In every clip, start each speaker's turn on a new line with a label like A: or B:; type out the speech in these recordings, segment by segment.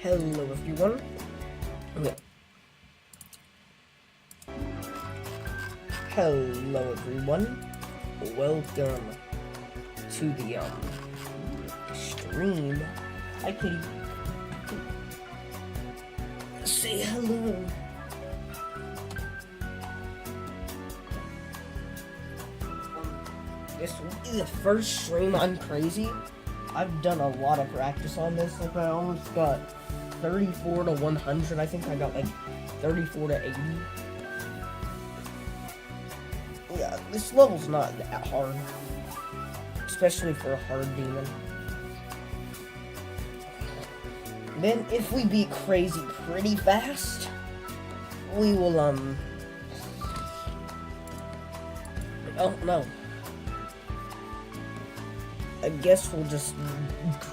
A: Hello everyone. Okay. Hello everyone. Welcome to the stream. Hi Kitty. Say hello. This will be the first stream on craZy. I've done a lot of practice on this. Like I almost got 34 to 100. I think I got like 34 to 80. Yeah, this level's not that hard. Especially for a hard demon. Then if we beat craZy pretty fast, we will oh no. I guess we'll just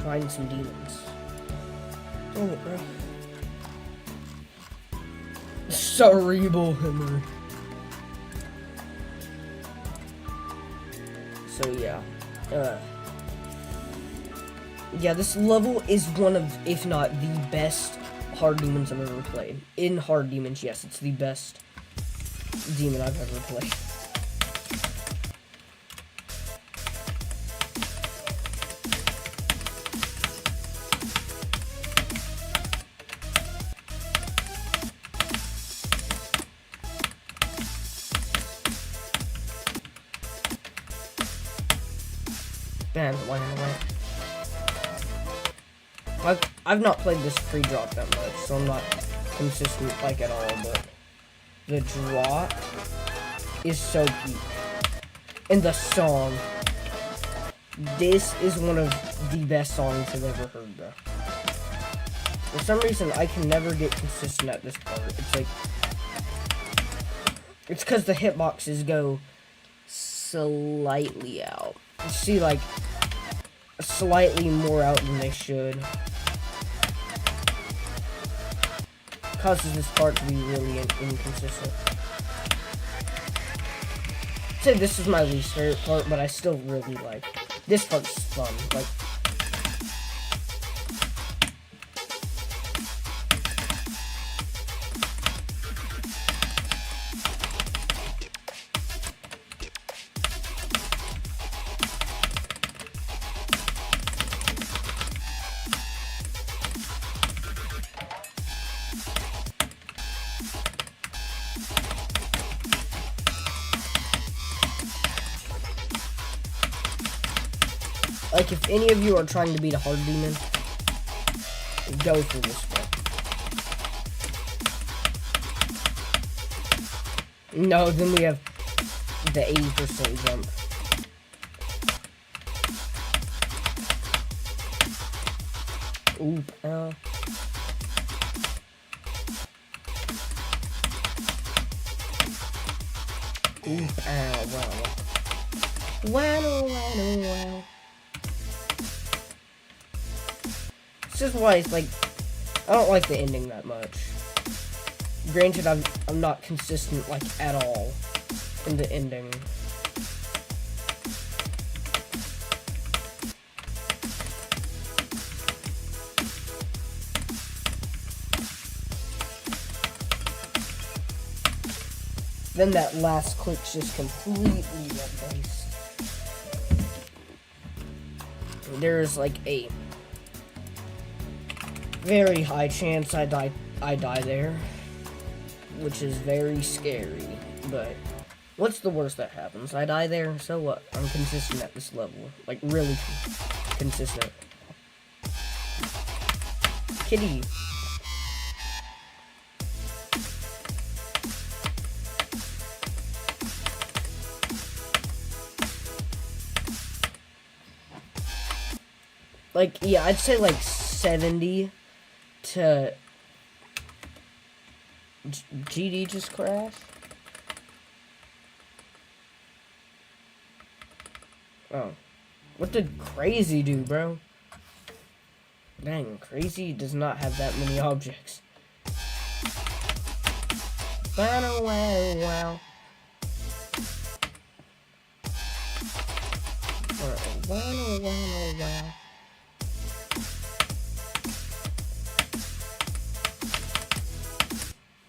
A: find some demons. Dang it, bro. Cerebral hemorrhage. So yeah. Yeah, this level is one of, if not the best hard demons I've ever played. In hard demons, yes, it's the best demon I've ever played. Bam, it went away. I've not played this pre-drop that much, so I'm not consistent like at all, but the drop is so peak. And the song. This is one of the best songs I've ever heard, bro. For some reason, I can never get consistent at this part. It's like... It's because the hitboxes go slightly out. You see, like, slightly more out than they should. Causes this part to be really inconsistent. I'd say this is my least favorite part, but I still really like it. This part's fun. Like, if any of you are trying to beat a hard demon, go for this one. No, then we have the 80% jump. Oop, Oop, wow. This is why it's like, I don't like the ending that much. Granted, I'm not consistent like at all in the ending. Then that last click's just completely red-based. There's like a very high chance I die there, which is very scary, but what's the worst that happens? I die there, so what? I'm consistent at this level, like really consistent. Kitty. Like, yeah, I'd say like 70 to... GD just crashed? Oh. What did craZy do, bro? Dang, craZy does not have that many objects. Wow. Wow.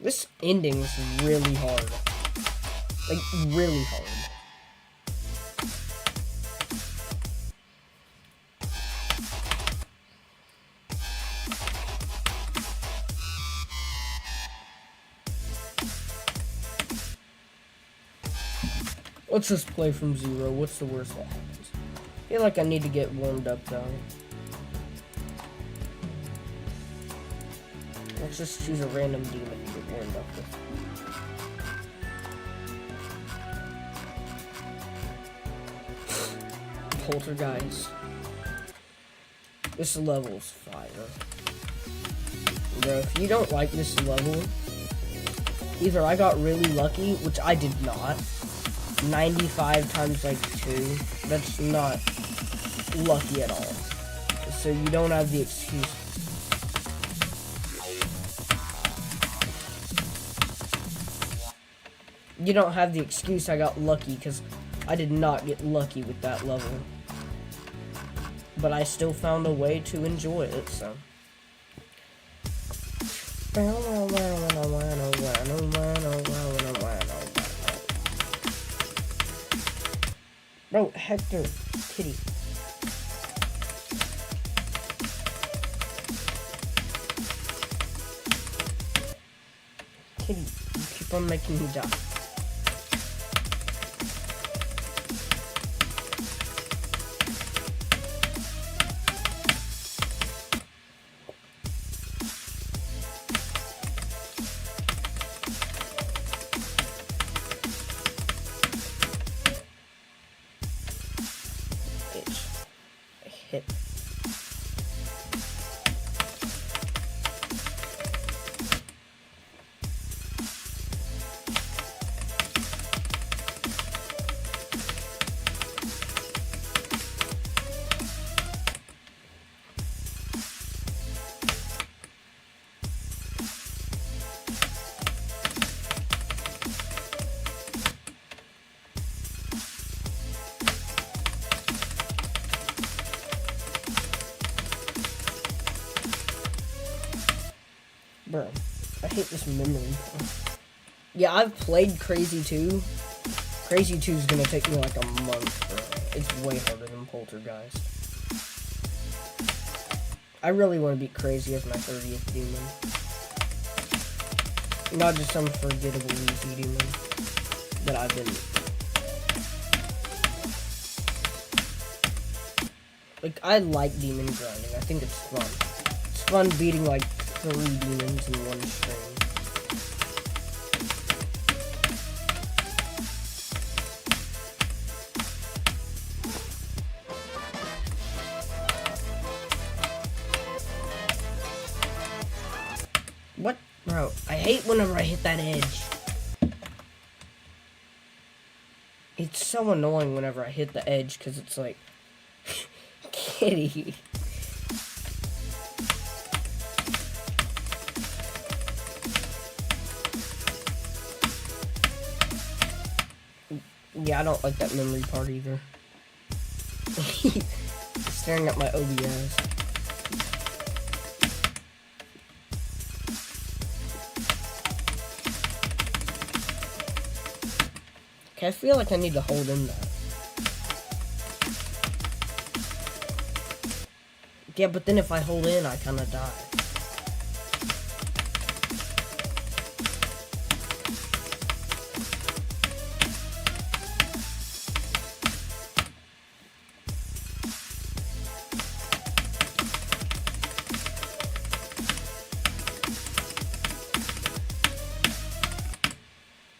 A: This ending is really hard. Like, really hard. Let's just play from 0. What's the worst that happens? I feel like I need to get warmed up, though. Let's just choose a random demon to get warmed up with. Poltergeist. This level's fire. Bro, if you don't like this level, either I got really lucky, which I did not. 95 times like 2. That's not lucky at all. So you don't have the excuse. You don't have the excuse I got lucky, because I did not get lucky with that level. But I still found a way to enjoy it, so. Bro, Hector, kitty. Kitty, you keep on making me die. Hit. Bro, I hate this memory. Yeah, I've played craZy 2. craZy 2 is gonna take me like a month, bro. It's way harder than Poltergeist. I really want to beat craZy as my 30th demon. Not just some forgettable easy demon that I've been... Like, I like demon grinding. I think it's fun. It's fun beating like 3 demons in one stream. What? Bro, I hate whenever I hit that edge. It's so annoying whenever I hit the edge, because it's like... Kitty. Yeah, I don't like that memory part either. Staring at my OBS. Okay, I feel like I need to hold in that. Yeah, but then if I hold in, I kinda die.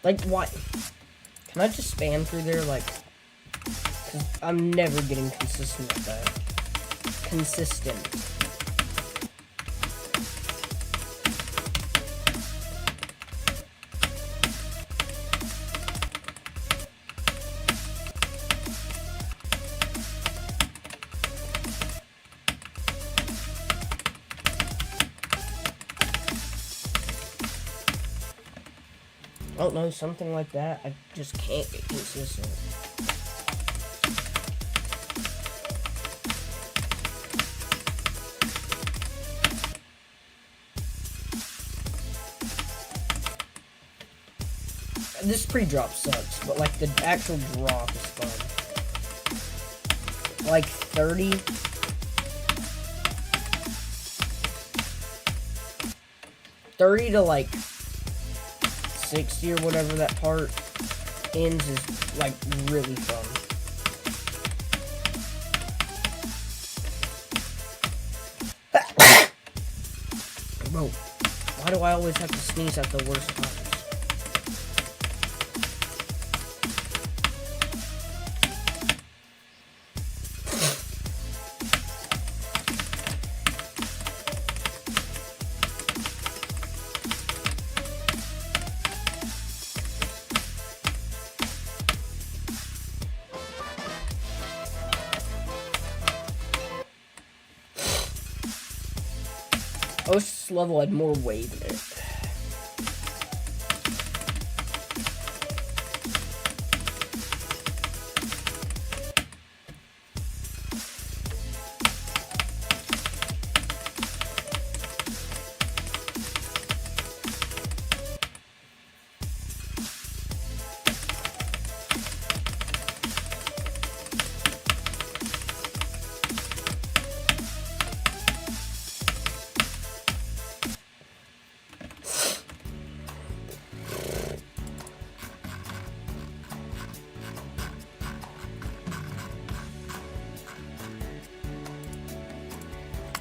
A: Like, what? Can I just spam through there, like... Cause I'm never getting consistent with that. Consistent. I don't know, something like that. I just can't get consistent. this pre-drop sucks, but like the actual drop is fun. Like 30. To like 60 or whatever that part ends is like really fun. Bro, why do I always have to sneeze at the worst times? Oh, this level had more wave in it.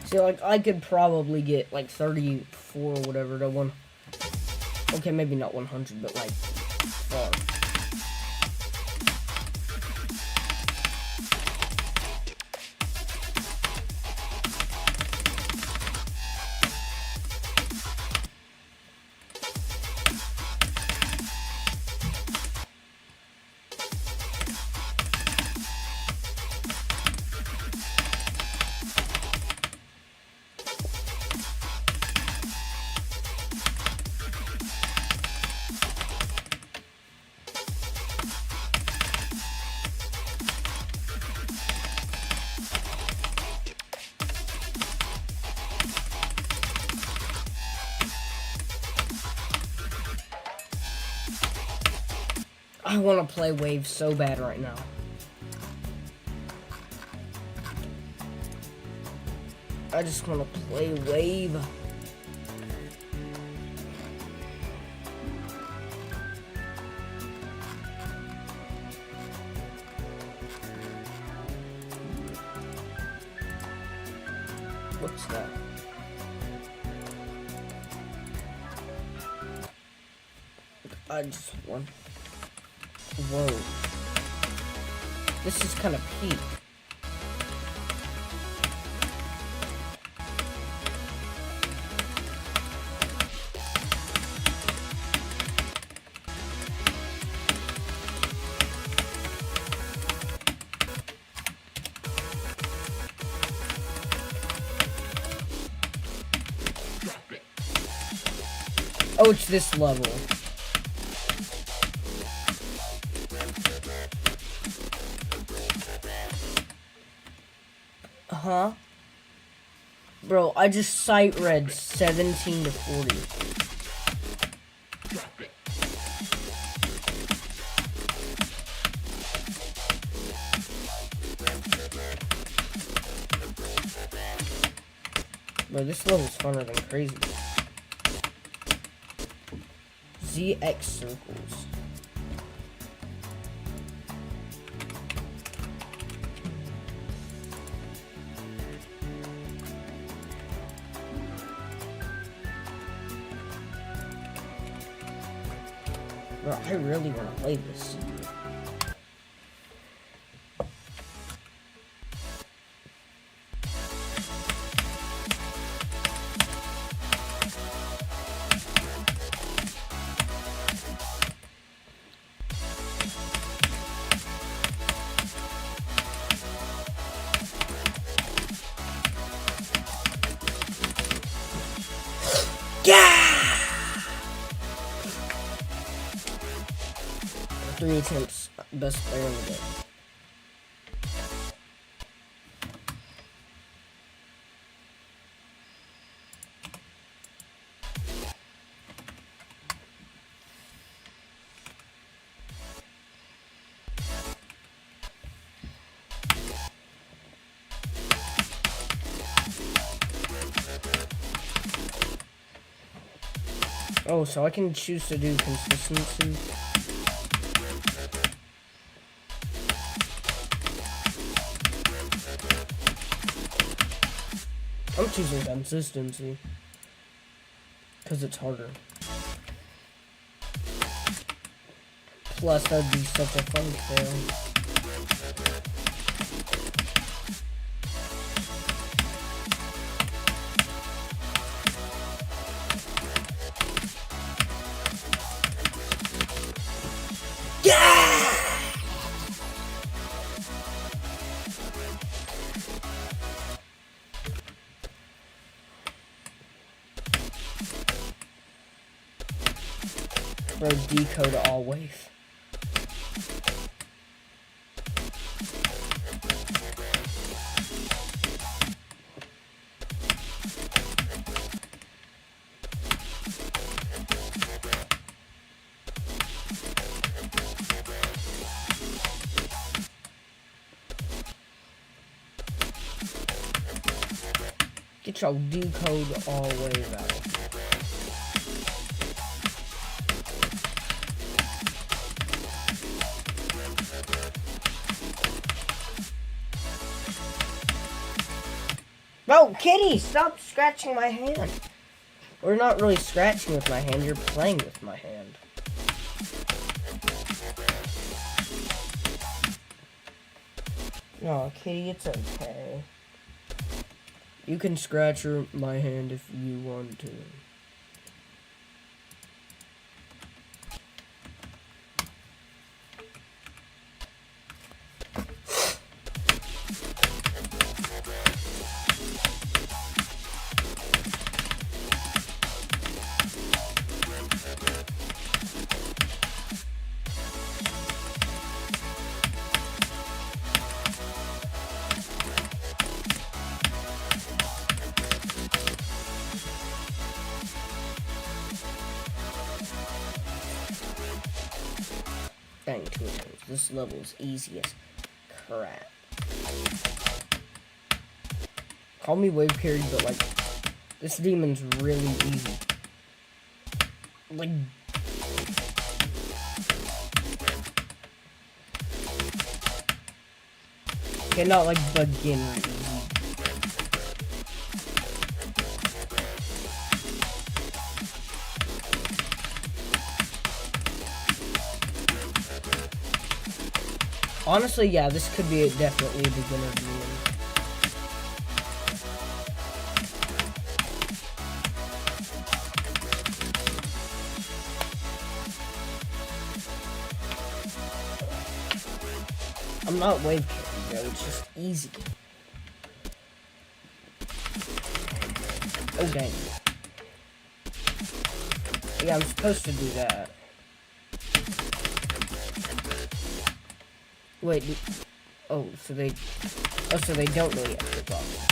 A: See, like, I could probably get, like, 34 or whatever to one. Okay, maybe not 100, but, like, far. I want to play Wave so bad right now. I just want to play Wave. What's that? I just want... Whoa. This is kind of peak. Oh, it's this level. Huh? Bro, I just sight read 17 to 40. Bro, this level's funner than crazy. ZX circles. Bro, I really want to play this. Yeah! 3 attempts, best player in the game. Oh, so I can choose to do consistency. I'm choosing consistency. Because it's harder. Plus, that'd be such a fun fail. Bro, decode all wave. Get your decode all wave out. Bro, kitty, stop scratching my hand. Or not really scratching with my hand, you're playing with my hand. No, kitty, it's okay. You can scratch my hand if you want to. Dang, 2 times. This level is easy as crap. Call me wave carry, but like, this demon's really easy. Like, okay, not like beginner easy. Honestly, yeah, this could be definitely a beginner demon. I'm not wave carry, bro, it's just easy. Oh, dang. Yeah, I'm supposed to do that. Wait, oh, so they don't really have the boxes.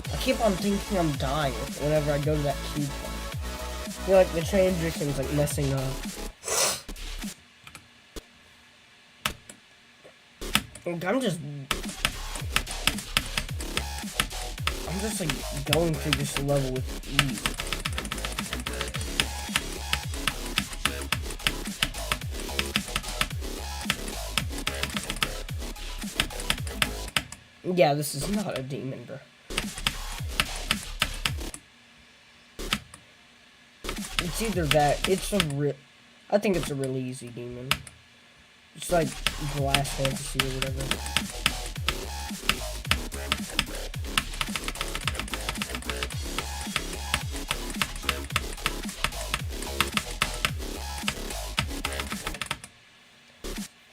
A: I keep on thinking I'm dying whenever I go to that cube point. I feel like the transition's like messing up. I'm just like going through this level with ease. Yeah, this is not a demon, bro. It's either that, I think it's a really easy demon. It's like Glass Fantasy or whatever.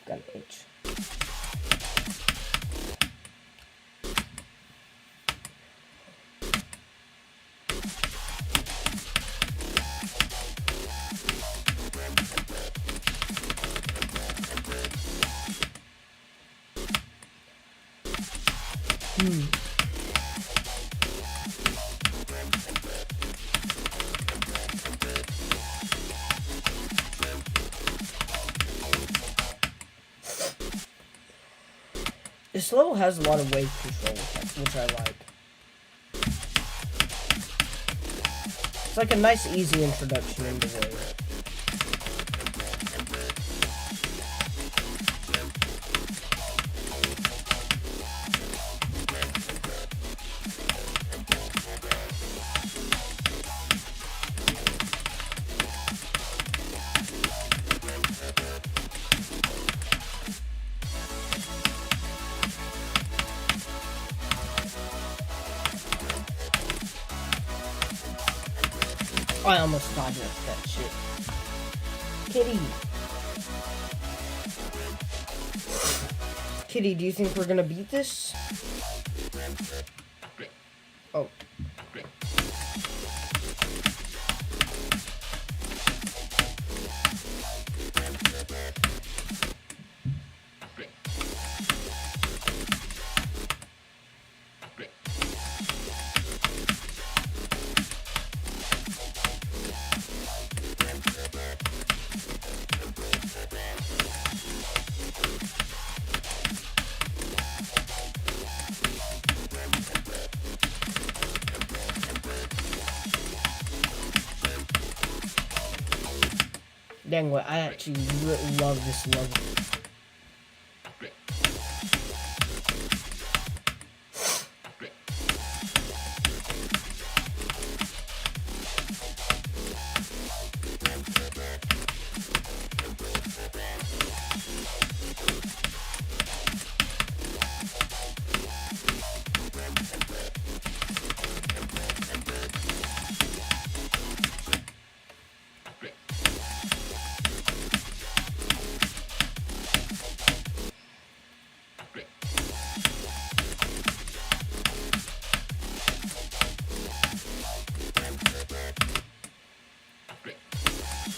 A: Got an H. This level has a lot of wave control, which I like. It's like a nice, easy introduction into wave. I almost dodged that shit. Kitty! Kitty, do you think we're gonna beat this? Oh. Dang, what, I actually love this level.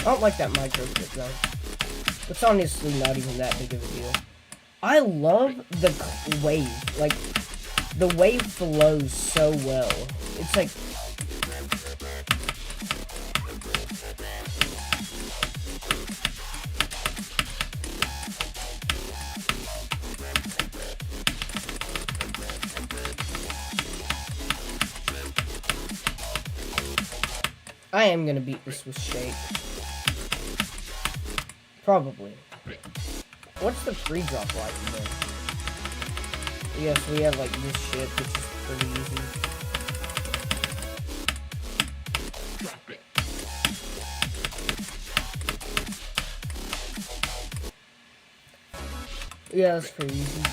A: I don't like that micro kick though. It's honestly not even that big of a deal. I love the wave. Like, the wave flows so well. It's like... I am gonna beat this with Shake. Probably. What's the free drop like then? Yes, we have like this shit, which is pretty easy. Yeah, that's pretty easy.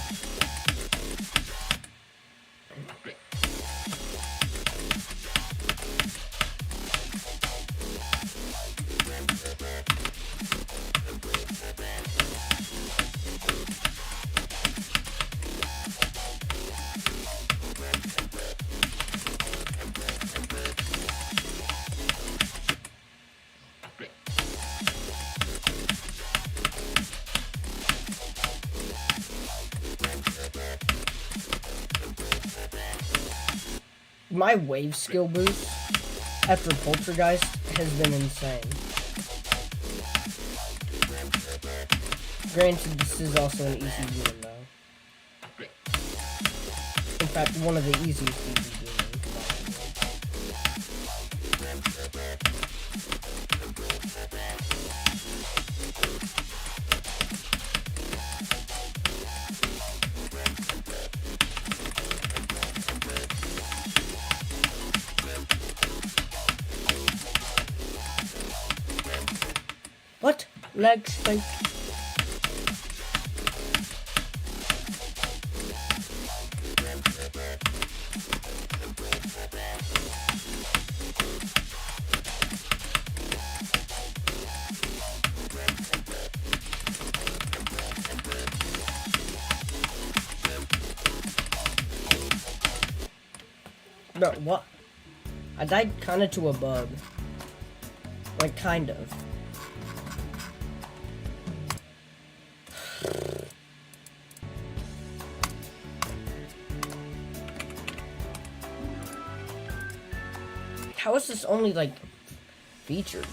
A: My wave skill boost after Poltergeist has been insane. Granted, this is also an easy game though. In fact, one of the easiest easy games. What? Leg spike. No, what? I died kinda to a bug. Like, kind of. How is this only, like, featured?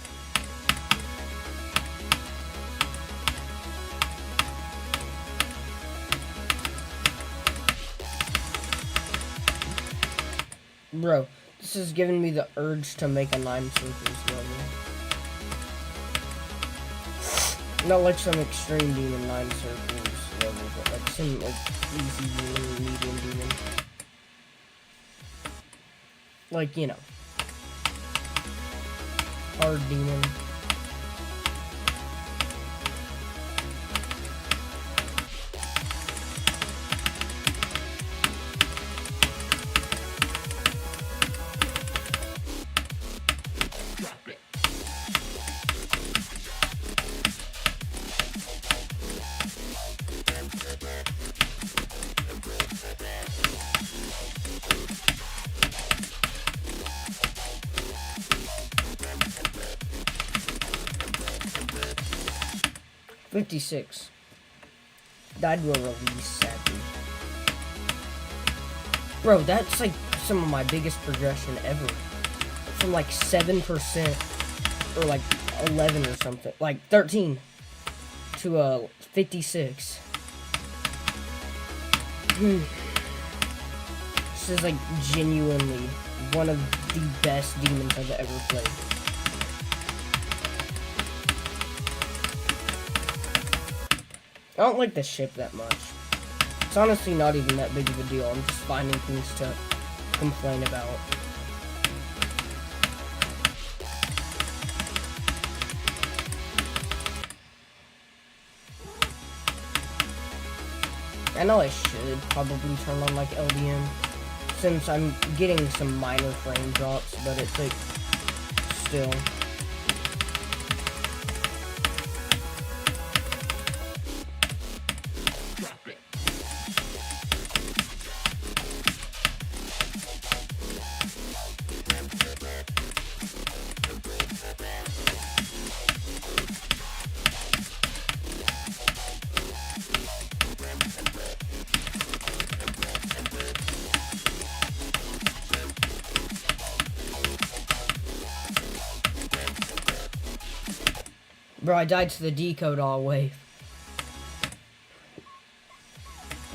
A: Bro, this is giving me the urge to make a 9 circles level. Not like some extreme demon 9 circles level, but like some like easy demon, medium demon. Like, you know. Hard demon. $56. Died to a release, sadly. Bro, that's like some of my biggest progression ever. From like 7% or like 11 or something. Like 13 to 56. This is like genuinely one of the best demons I've ever played. I don't like the ship that much. It's honestly not even that big of a deal. I'm just finding things to complain about. I know I should probably turn on like LDM, since I'm getting some minor frame drops, but it's like, still. Bro, I died to the decode all wave.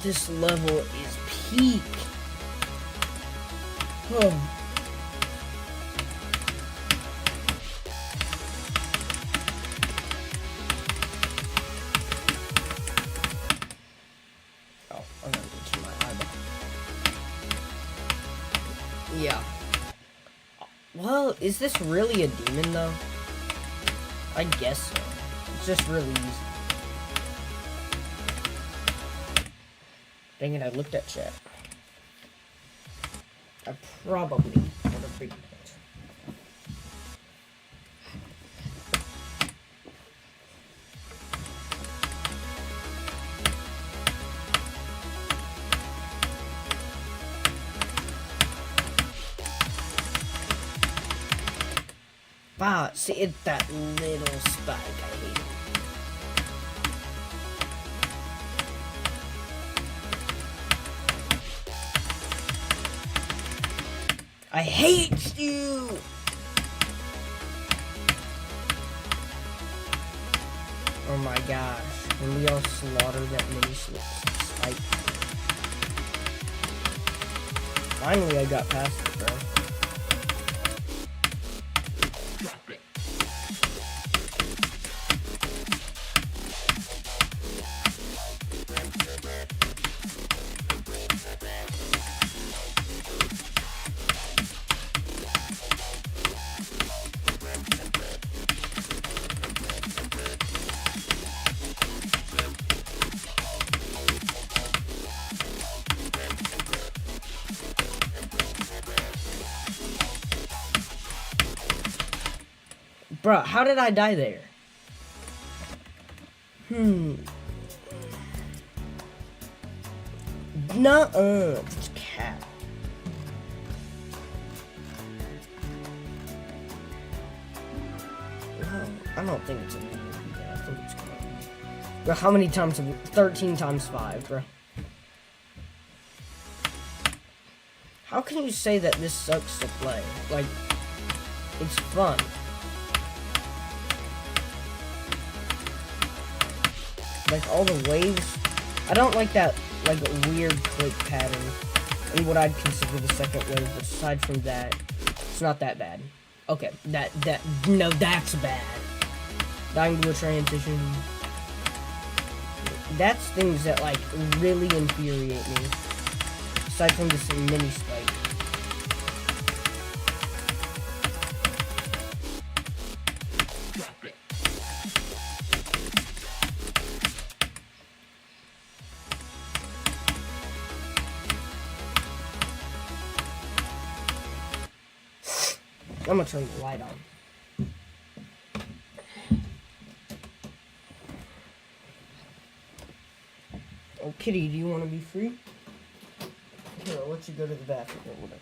A: This level is peak. Oh. Oh, I'm gonna reach my eyeball. Yeah. Well, is this really a demon though? I guess so. It's just really easy. Dang it, I looked at chat. I probably would have read it. Wow, see, it's that little spike. I hate you! Oh my gosh. When we all slaughter that mini spike. Finally, I got past it, bro. Bruh, how did I die there? Nuh-uh. It's cat. No, I don't think it's a medium. I think it's good. Bro, how many times have we... 13 times 5, bro. How can you say that this sucks to play? Like, It's fun. Like all the waves. I don't like that like weird click pattern in what I'd consider the second wave, but aside from that, it's not that bad. Okay, no, that's bad. Dying to a transition. That's things that like really infuriate me. Aside from this mini spike. I'm gonna turn the light on. Oh, Kitty, do you want to be free? Here, I'll let you go to the bathroom or whatever.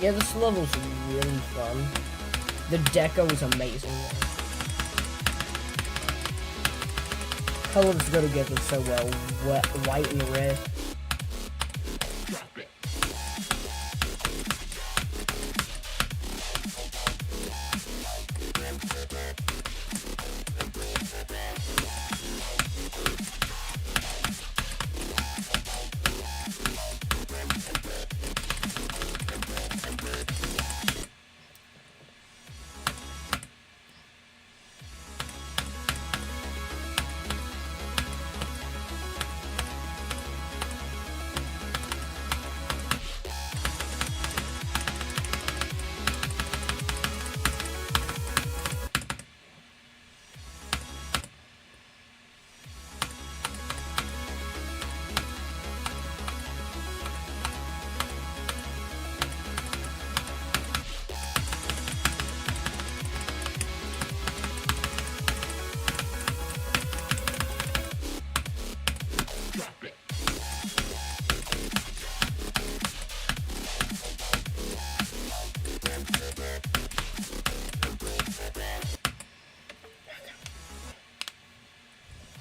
A: Yeah, this level's really fun. The deco is amazing. Colors go together so well. White and red.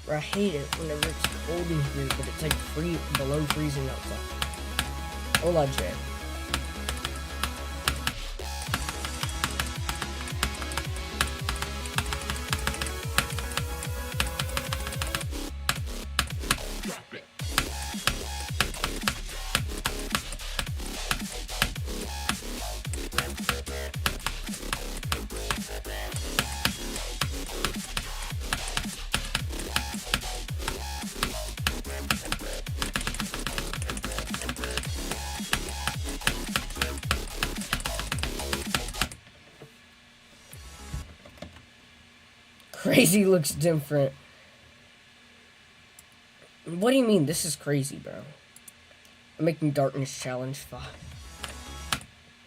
A: I hate it whenever it's cold in here, but it's like below freezing outside. We'll let Jay. craZy looks different. What do you mean? This is crazy, bro. I'm making Darkness Challenge 5.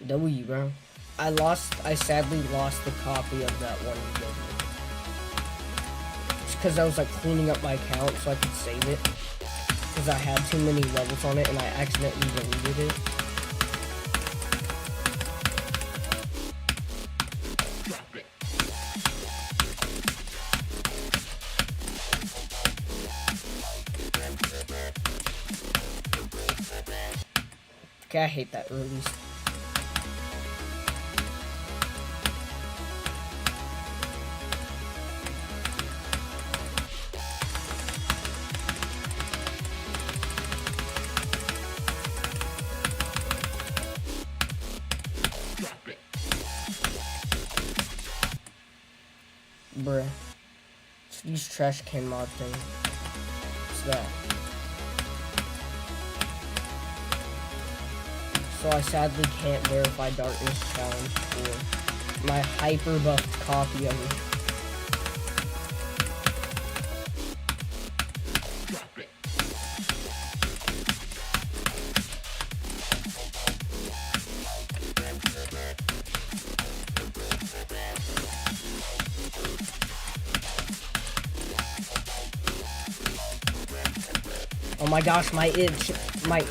A: W, bro. I sadly lost the copy of that one you gave me. Just because I was like cleaning up my account so I could save it. Because I had too many levels on it and I accidentally deleted it. Okay, I hate that release. Bruh. Let's use trash can mod thing. What's that? So I sadly can't verify Darkness Challenge for my hyper buffed copy of it. Oh my gosh, my itch, my...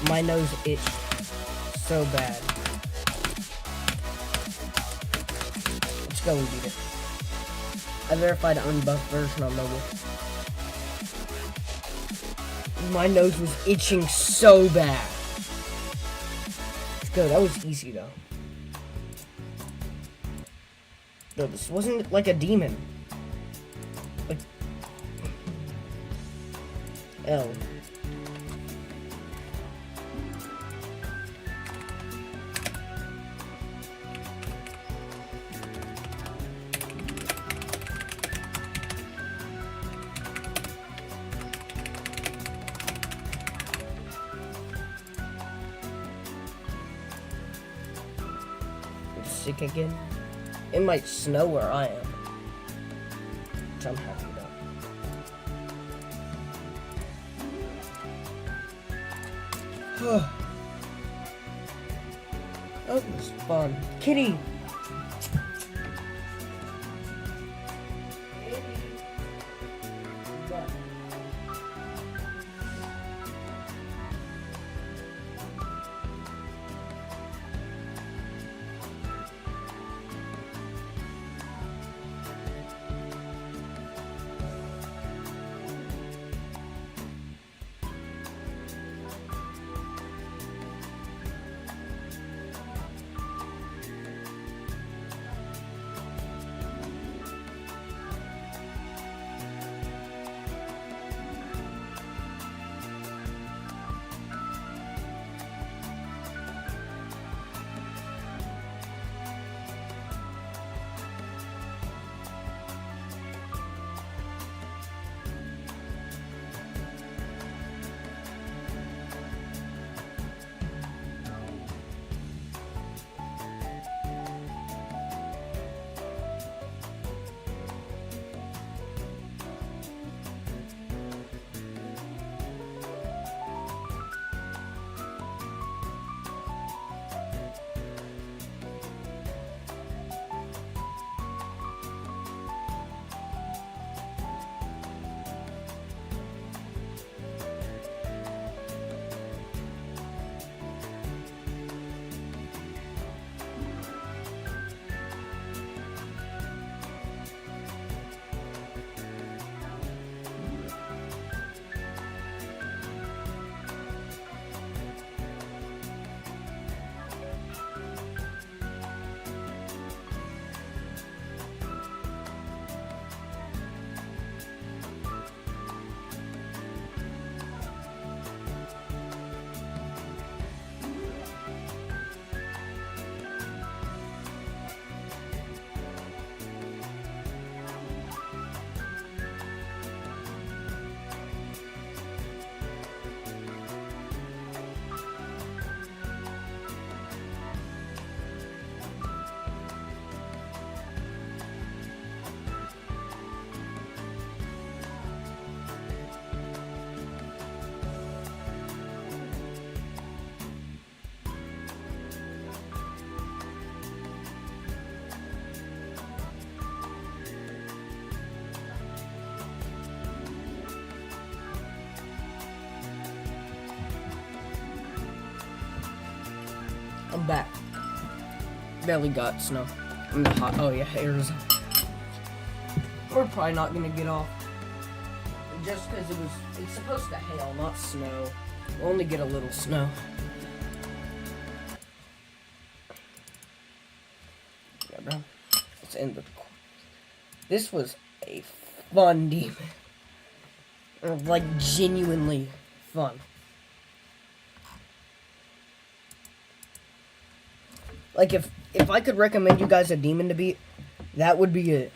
A: My nose itched so bad. Let's go and beat it. I verified an unbuffed version on mobile. My nose was itching so bad. Let's go. That was easy though. No, this wasn't like a demon. Like L. Sick again. It might snow where I am, which I'm happy about. That was fun. Kitty! I'm back. Barely got snow. I'm hot. Oh yeah, Arizona. We're probably not gonna get off. Just because it's supposed to hail, not snow. We'll only get a little snow. Yeah, bro. Let's end the. This was a fun demon. Like, genuinely fun. Like, if I could recommend you guys a demon to beat, that would be it.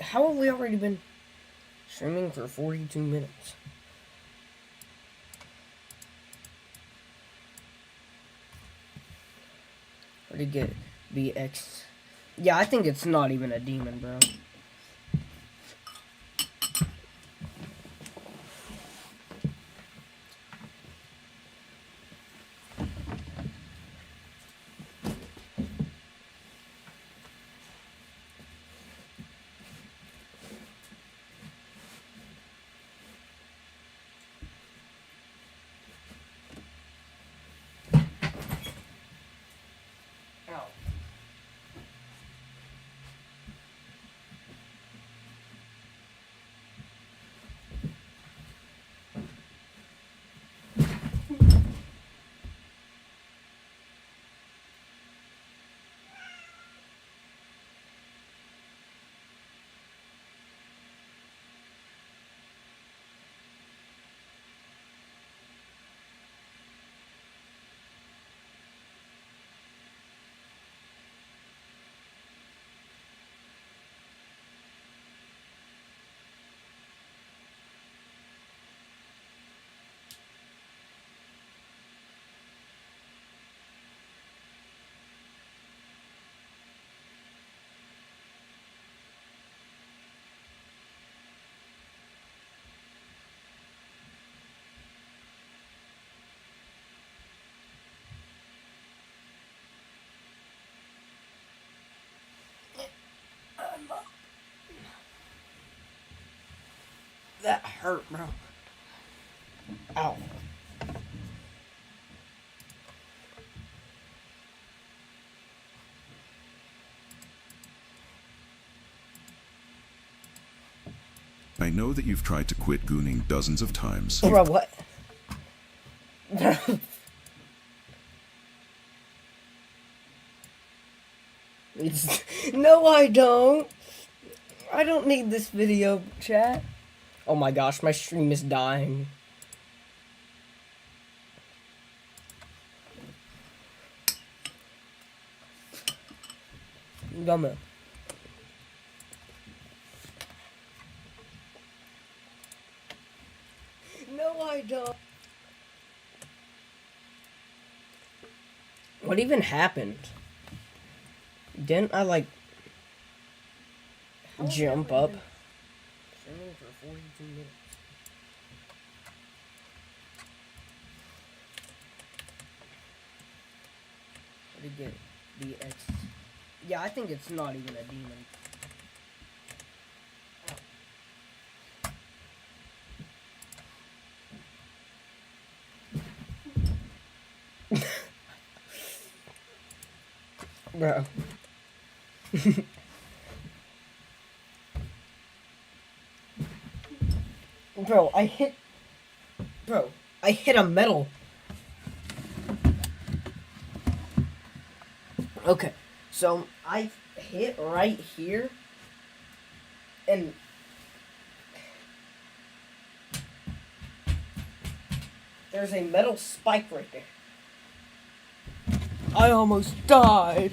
A: How have we already been streaming for 42 minutes? Where did get BX? Yeah, I think it's not even a demon, bro. That hurt, bro. Ow.
B: I know that you've tried to quit gooning dozens of times.
A: Bro, what? No, I don't. I don't need this video, chat. Oh my gosh, my stream is dying. Gummy. No, I don't. What even happened? Didn't I, like, jump up? Streaming for 42 minutes. What did it get? BX. Yeah, I think it's not even a demon. Bro. Bro, I hit a metal. Okay, so I hit right here, and there's a metal spike right there. I almost died.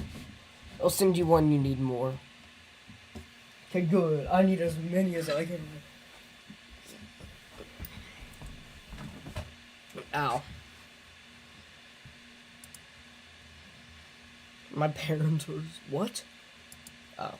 A: I'll send you one, you need more. Okay, good. I need as many as I can. Ow. My parents were... What? Oh.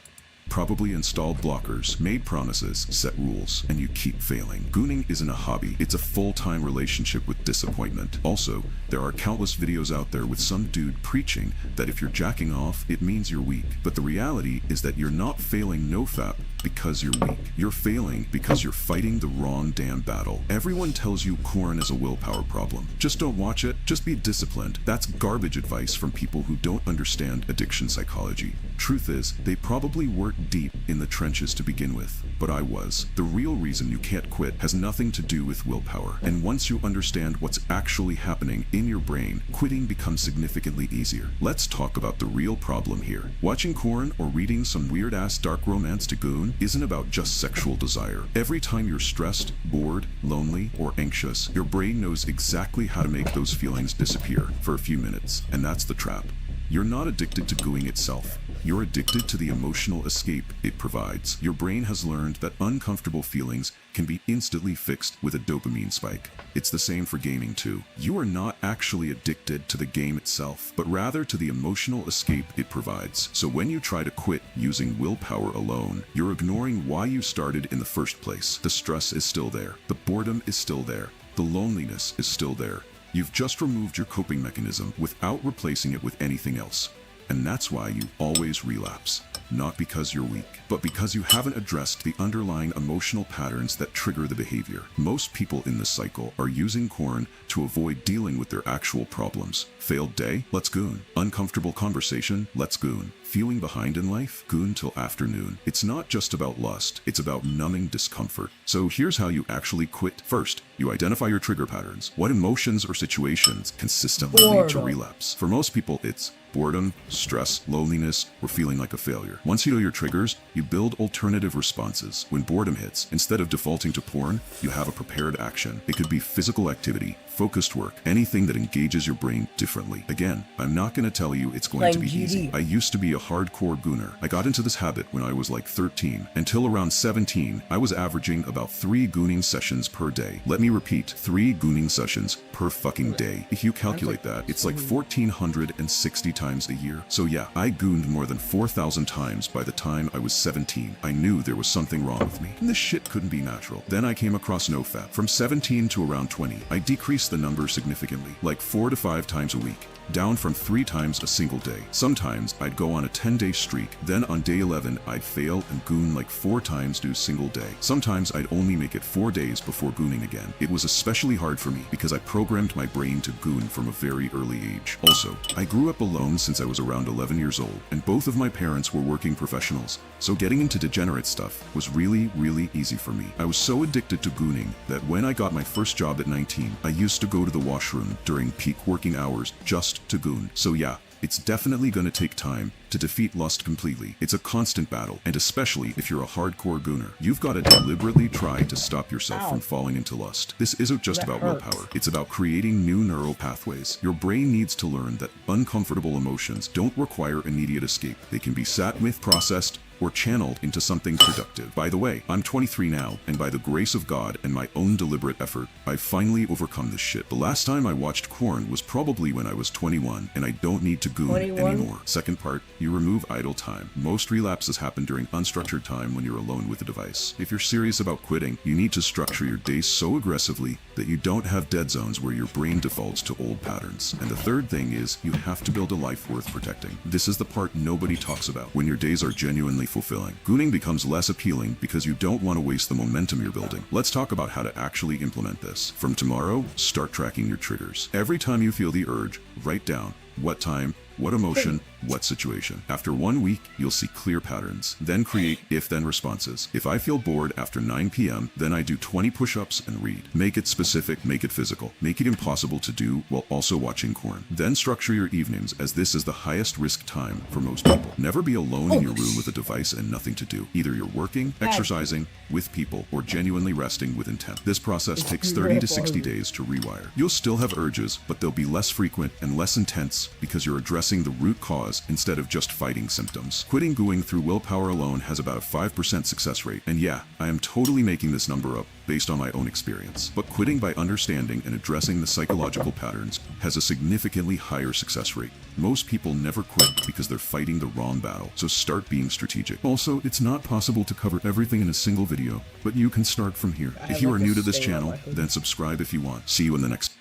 B: probably installed blockers, made promises, set rules, and you keep failing. Gooning isn't a hobby, it's a full-time relationship with disappointment. Also, there are countless videos out there with some dude preaching that if you're jacking off, it means you're weak. But the reality is that you're not failing nofap because you're weak. You're failing because you're fighting the wrong damn battle. Everyone tells you corn is a willpower problem. Just don't watch it, just be disciplined. That's garbage advice from people who don't understand addiction psychology. Truth is, they probably weren't deep in the trenches to begin with, but I was. The real reason you can't quit has nothing to do with willpower. And once you understand what's actually happening in your brain, quitting becomes significantly easier. Let's talk about the real problem here. Watching corn or reading some weird-ass dark romance to goon isn't about just sexual desire. Every time you're stressed, bored, lonely, or anxious, your brain knows exactly how to make those feelings disappear for a few minutes, and that's the trap. You're not addicted to gooing itself. You're addicted to the emotional escape it provides. Your brain has learned that uncomfortable feelings can be instantly fixed with a dopamine spike. It's the same for gaming too. You are not actually addicted to the game itself, but rather to the emotional escape it provides. So when you try to quit using willpower alone, you're ignoring why you started in the first place. The stress is still there. The boredom is still there. The loneliness is still there. You've just removed your coping mechanism without replacing it with anything else. And that's why you always relapse. Not because you're weak, but because you haven't addressed the underlying emotional patterns that trigger the behavior. Most people in this cycle are using corn to avoid dealing with their actual problems. Failed day? Let's goon. Uncomfortable conversation? Let's goon. Feeling behind in life? Goon till afternoon. It's not just about lust, it's about numbing discomfort. So here's how you actually quit. First, you identify your trigger patterns. What emotions or situations consistently lead to relapse? For most people, it's boredom, stress, loneliness, or feeling like a failure. Once you know your triggers, you build alternative responses. When boredom hits, instead of defaulting to porn, you have a prepared action. It could be physical activity, focused work, anything that engages your brain differently. Again, I'm not going to tell you it's going to be easy. I used to be a hardcore gooner. I got into this habit when I was like 13. Until around 17, I was averaging about 3 gooning sessions per day. Let me repeat, 3 gooning sessions per fucking day. If you calculate that, it's like 1,460 times a year. So yeah, I gooned more than 4,000 times by the time I was 17. I knew there was something wrong with me, and this shit couldn't be natural. Then I came across nofap. From 17 to around 20, I decreased the number significantly, like 4 to 5 times a week. Down from 3 times a single day. Sometimes I'd go on a 10-day streak, then on day 11 I'd fail and goon like 4 times to a single day. Sometimes I'd only make it 4 days before gooning again. It was especially hard for me because I programmed my brain to goon from a very early age. Also, I grew up alone since I was around 11 years old, and both of my parents were working professionals, so getting into degenerate stuff was really easy for me. I was so addicted to gooning that when I got my first job at 19, I used to go to the washroom during peak working hours just to goon. So yeah, it's definitely gonna take time to defeat lust completely. It's a constant battle, and especially if you're a hardcore gooner, you've got to deliberately try to stop yourself from falling into lust. This isn't just about willpower, it's about creating new neural pathways. Your brain needs to learn that uncomfortable emotions don't require immediate escape. They can be sat with, processed, or channeled into something productive. By the way, I'm 23 now, and by the grace of God and my own deliberate effort, I've finally overcome this shit. The last time I watched corn was probably when I was 21, and I don't need to goon anymore. Second part, you remove idle time. Most relapses happen during unstructured time when you're alone with the device. If you're serious about quitting, you need to structure your days so aggressively that you don't have dead zones where your brain defaults to old patterns. And the third thing is, you have to build a life worth protecting. This is the part nobody talks about. When your days are genuinely fulfilling, gooning becomes less appealing because you don't want to waste the momentum you're building. Let's talk about how to actually implement this. From tomorrow, start tracking your triggers. Every time you feel the urge, write down what time, what emotion, what situation. After 1 week, you'll see clear patterns. Then create if-then responses. If I feel bored after 9 p.m., then I do 20 push-ups and read. Make it specific, make it physical. Make it impossible to do while also watching corn. Then structure your evenings, as this is the highest risk time for most people. Never be alone in your room with a device and nothing to do. Either you're working, exercising, with people, or genuinely resting with intent. This process takes 30 to 60 days to rewire. You'll still have urges, but they'll be less frequent and less intense because you're addressing the root cause instead of just fighting symptoms. Quitting gooing through willpower alone has about a 5% success rate. And yeah, I am totally making this number up. based on my own experience. But quitting by understanding and addressing the psychological patterns has a significantly higher success rate. Most people never quit because they're fighting the wrong battle, so start being strategic. Also, it's not possible to cover everything in a single video, but you can start from here. If you are new to this channel, then subscribe if you want. See you in the next.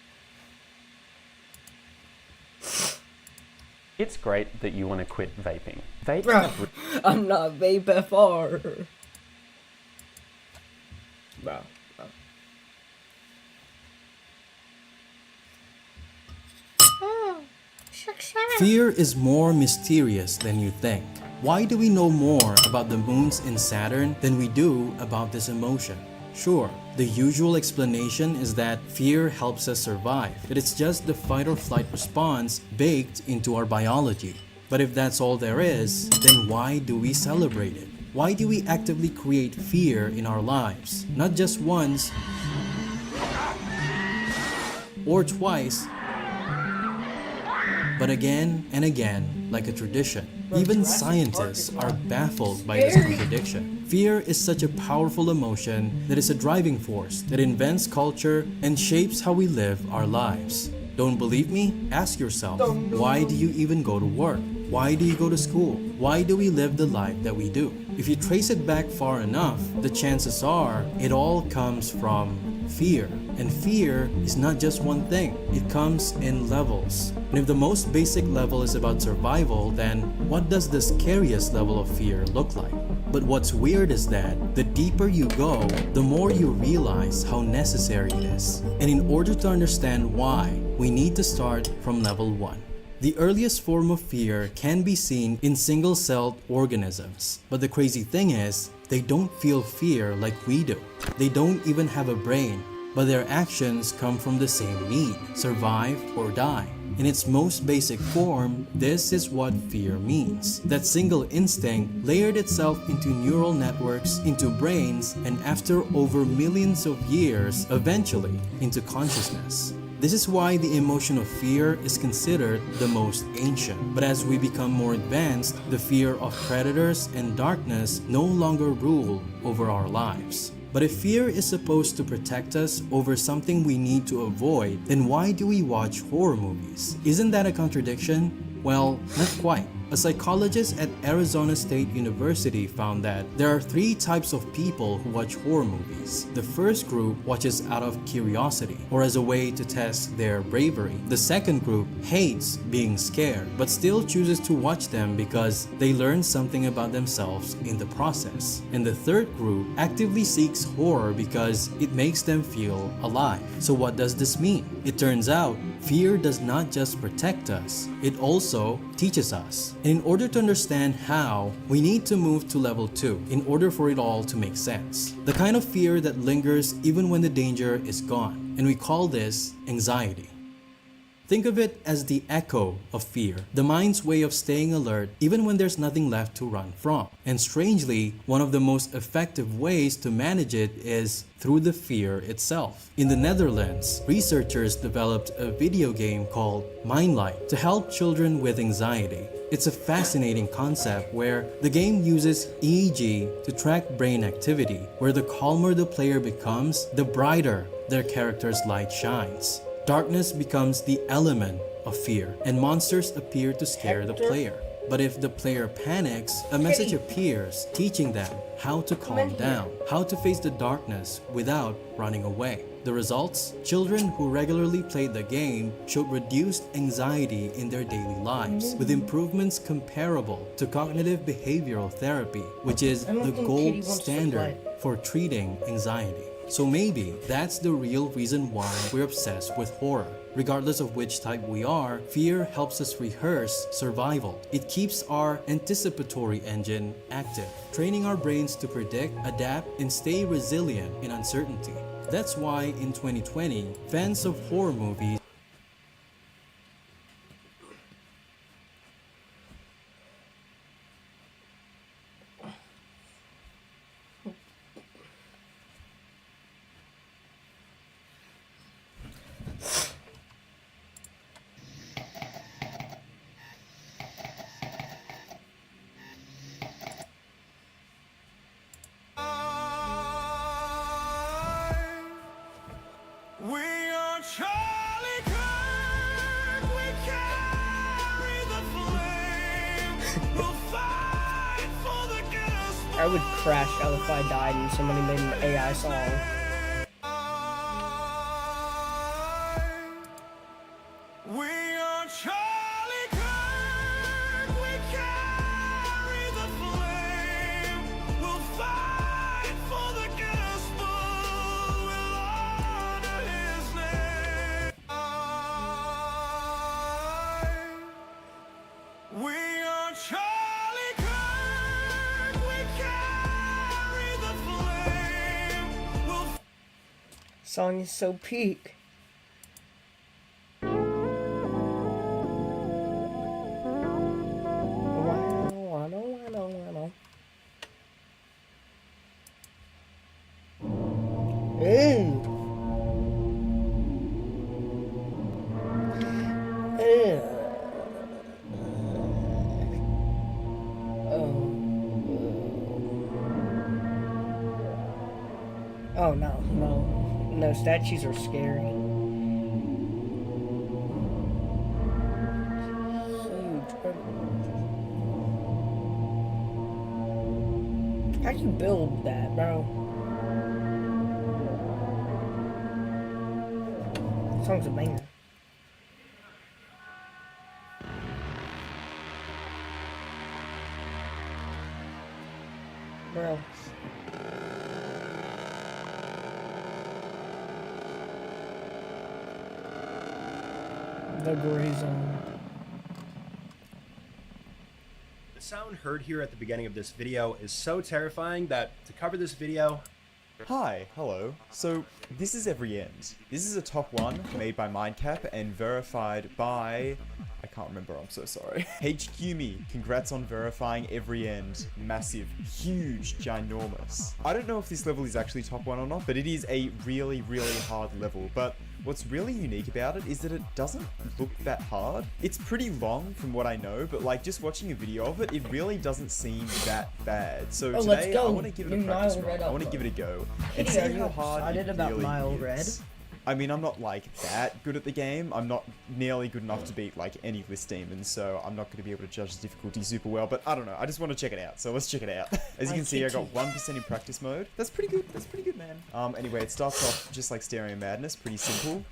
C: It's great that you want to quit vaping.
A: Bro, I'm not vaping far. Bro.
D: Fear is more mysterious than you think. Why do we know more about the moons in Saturn than we do about this emotion? Sure, the usual explanation is that fear helps us survive, that it's just the fight or flight response baked into our biology. But if that's all there is, then why do we celebrate it? Why do we actively create fear in our lives? Not just once or twice, but again and again, like a tradition. Even scientists are baffled by this contradiction. Fear is such a powerful emotion that is a driving force that invents culture and shapes how we live our lives. Don't believe me? Ask yourself, why do you even go to work? Why do you go to school? Why do we live the life that we do? If you trace it back far enough, the chances are it all comes from fear. And fear is not just one thing, it comes in levels. And if the most basic level is about survival, then what does the scariest level of fear look like? But what's weird is that the deeper you go, the more you realize how necessary it is. And in order to understand why, we need to start from level 1. The earliest form of fear can be seen in single-celled organisms. But the crazy thing is, they don't feel fear like we do. They don't even have a brain, but their actions come from the same need: survive or die. In its most basic form, this is what fear means. That single instinct layered itself into neural networks, into brains, and after over millions of years, eventually into consciousness. This is why the emotion of fear is considered the most ancient. But as we become more advanced, the fear of predators and darkness no longer rule over our lives. But if fear is supposed to protect us over something we need to avoid, then why do we watch horror movies? Isn't that a contradiction? Well, not quite. A psychologist at Arizona State University found that there are 3 types of people who watch horror movies. The first group watches out of curiosity, or as a way to test their bravery. The second group hates being scared, but still chooses to watch them because they learn something about themselves in the process. And the third group actively seeks horror because it makes them feel alive. So what does this mean? It turns out, fear does not just protect us, it also teaches us. And in order to understand how, we need to move to level 2 in order for it all to make sense. The kind of fear that lingers even when the danger is gone. And we call this anxiety. Think of it as the echo of fear, the mind's way of staying alert even when there's nothing left to run from. And strangely, one of the most effective ways to manage it is through the fear itself. In the Netherlands, researchers developed a video game called Mindlight to help children with anxiety. It's a fascinating concept where the game uses EEG to track brain activity, where the calmer the player becomes, the brighter their character's light shines. Darkness becomes the element of fear, and monsters appear to scare the player. But if the player panics, a message appears teaching them how to calm down, how to face the darkness without running away. The results? Children who regularly played the game showed reduced anxiety in their daily lives, with improvements comparable to cognitive behavioral therapy, which is the gold standard for treating anxiety. So maybe that's the real reason why we're obsessed with horror. Regardless of which type we are, fear helps us rehearse survival. It keeps our anticipatory engine active, training our brains to predict, adapt, and stay resilient in uncertainty. That's why in 2020, fans of horror movies
A: I would crash out if I died and somebody made an AI song. Song is so peak. Oh no, no. No, statues are scary. Huge. How'd you build that, bro? Song's a banger. Bro. The gray zone.
E: The sound heard here at the beginning of this video is so terrifying that to cover this video...
F: Hi, hello. So, this is Every End. This is a top 1 made by Mindcap and verified by... I can't remember, I'm so sorry. HQme, congrats on verifying Every End. Massive, huge, ginormous. I don't know if this level is actually top 1 or not, but it is a really, really hard level. But what's really unique about it is that it doesn't look that hard. It's pretty long from what I know, but like just watching a video of it, it really doesn't seem that bad. So today I want to give it a practice run. I want to give it a go and see how hard it
A: about
F: really
A: Mile Red?
F: is. I mean, I'm not like that good at the game. I'm not nearly good enough to beat like any list demons, so I'm not going to be able to judge the difficulty super well, but I don't know. I just want to check it out, so let's check it out. As you can see, I got 1% in practice mode. That's pretty good. That's pretty good, man. Anyway, it starts off just like Stereo Madness, pretty simple.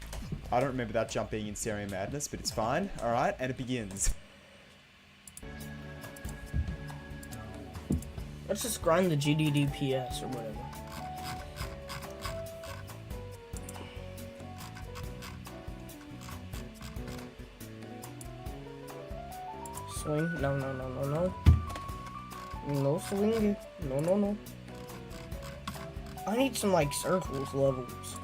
F: I don't remember that jump being in Stereo Madness, but it's fine. Alright, and it begins.
A: Let's just grind the GDDPS or whatever. Swing. No, no, no, no, no. No swinging. No, no, no. I need some, like, circles levels.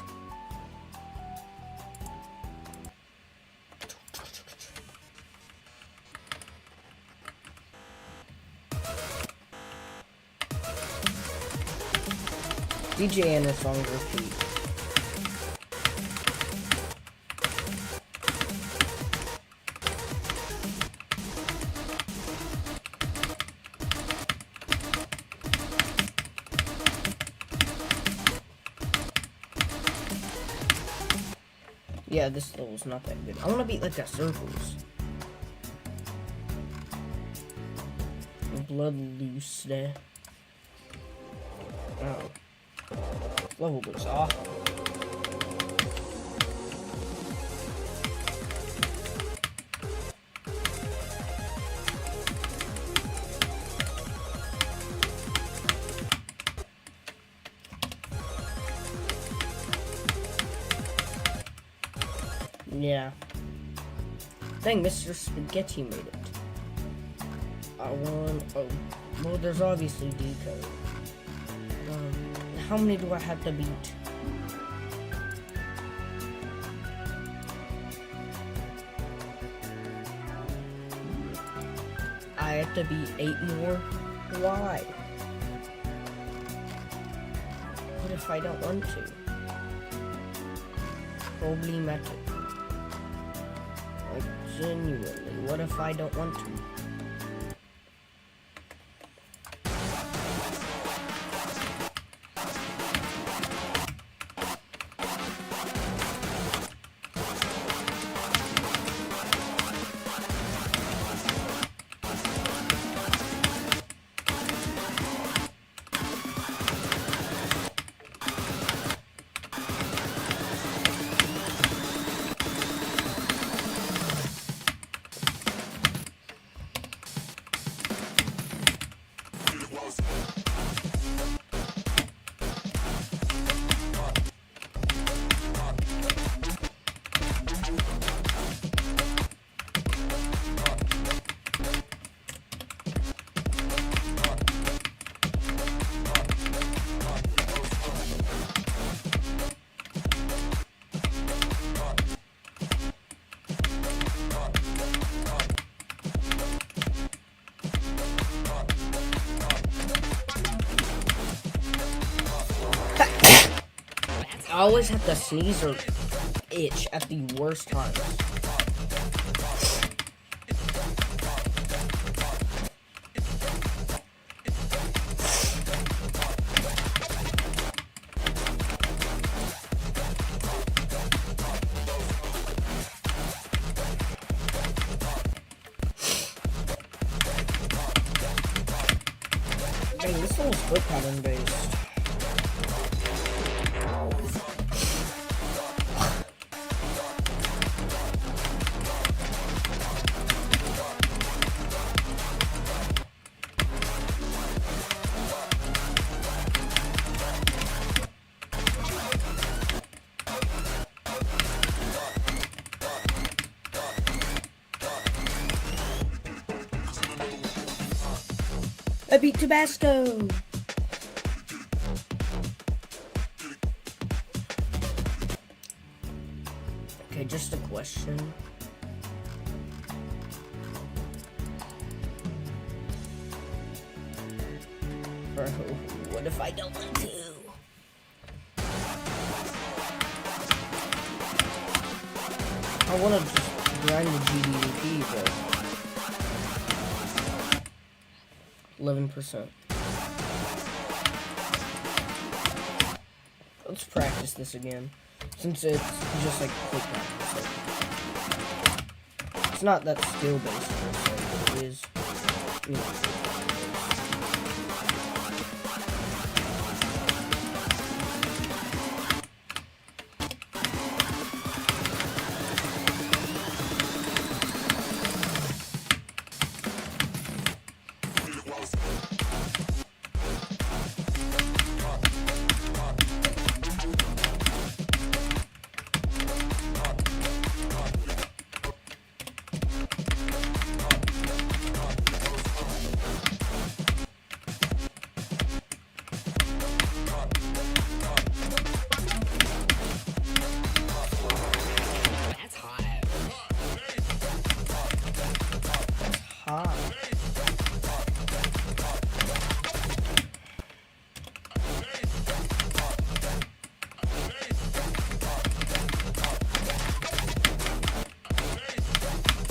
A: DJ Anna song repeat. Yeah, this level's not that good. I want to beat like the circles. Blood loose there. Oh. Level looks awful. Yeah. Dang, Mr. Spaghetti made it. Oh, well, there's obviously decode. How many do I have to beat? I have to beat 8 more? Why? What if I don't want to? Problematic. Like, genuinely, what if I don't want to? I always have to sneeze or itch at the worst times. Dang, this one's foot pattern based. I beat Tabasco! Okay, just a question. Bro, what if I don't want to? I wanna just grind the GDP, but 11%. Let's practice this again, since it's just like quick practice. It's not that skill based, but it is, you know.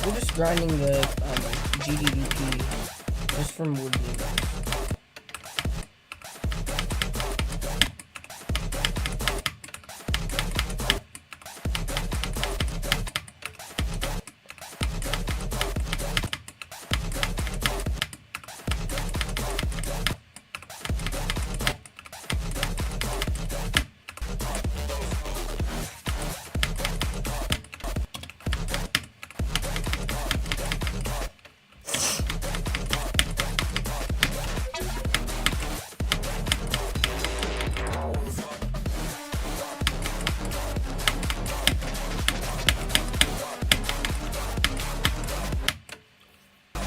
A: We're just grinding the GDP just from wood units.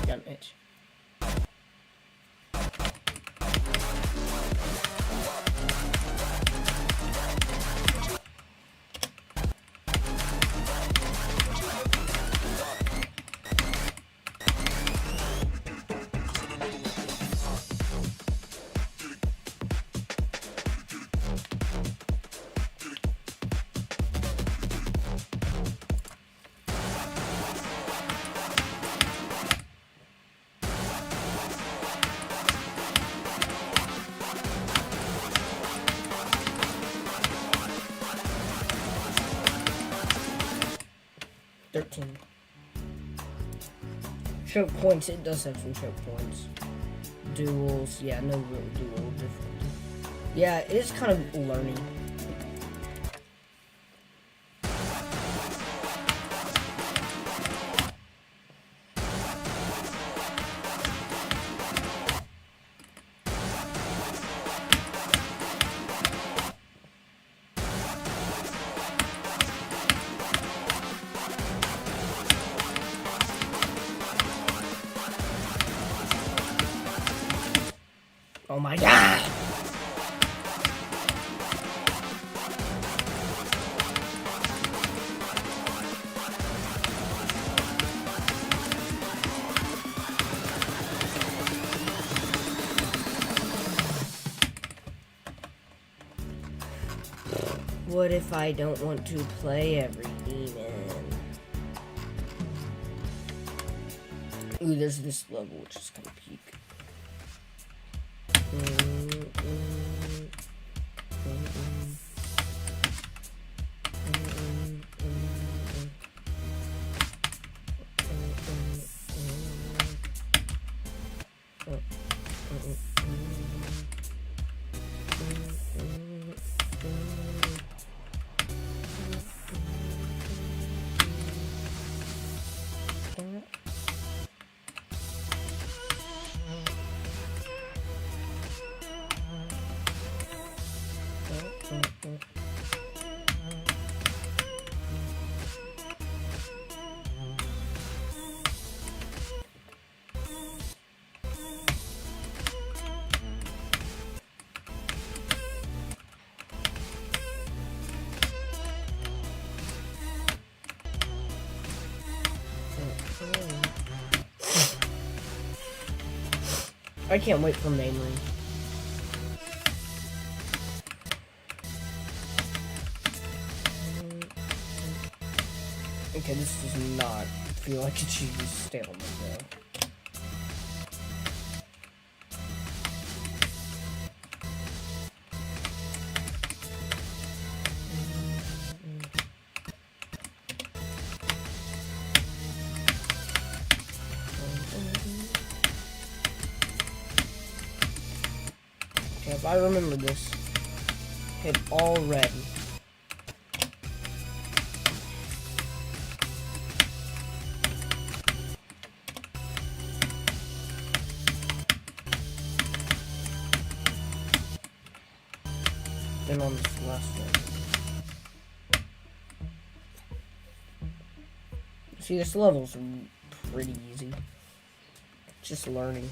A: Got an itch. Choke points, it does have some choke points. Duels, yeah, no real duel difference. Yeah, it is kind of learning. Oh my god! What if I don't want to play every demon? Ooh, there's this level which is kind of peak. I can't wait for main ring. Okay, this does not feel like a cheesy stalemate though. Okay, if I remember this, hit all red. Then on this last one. See, this level's pretty easy. Just learning.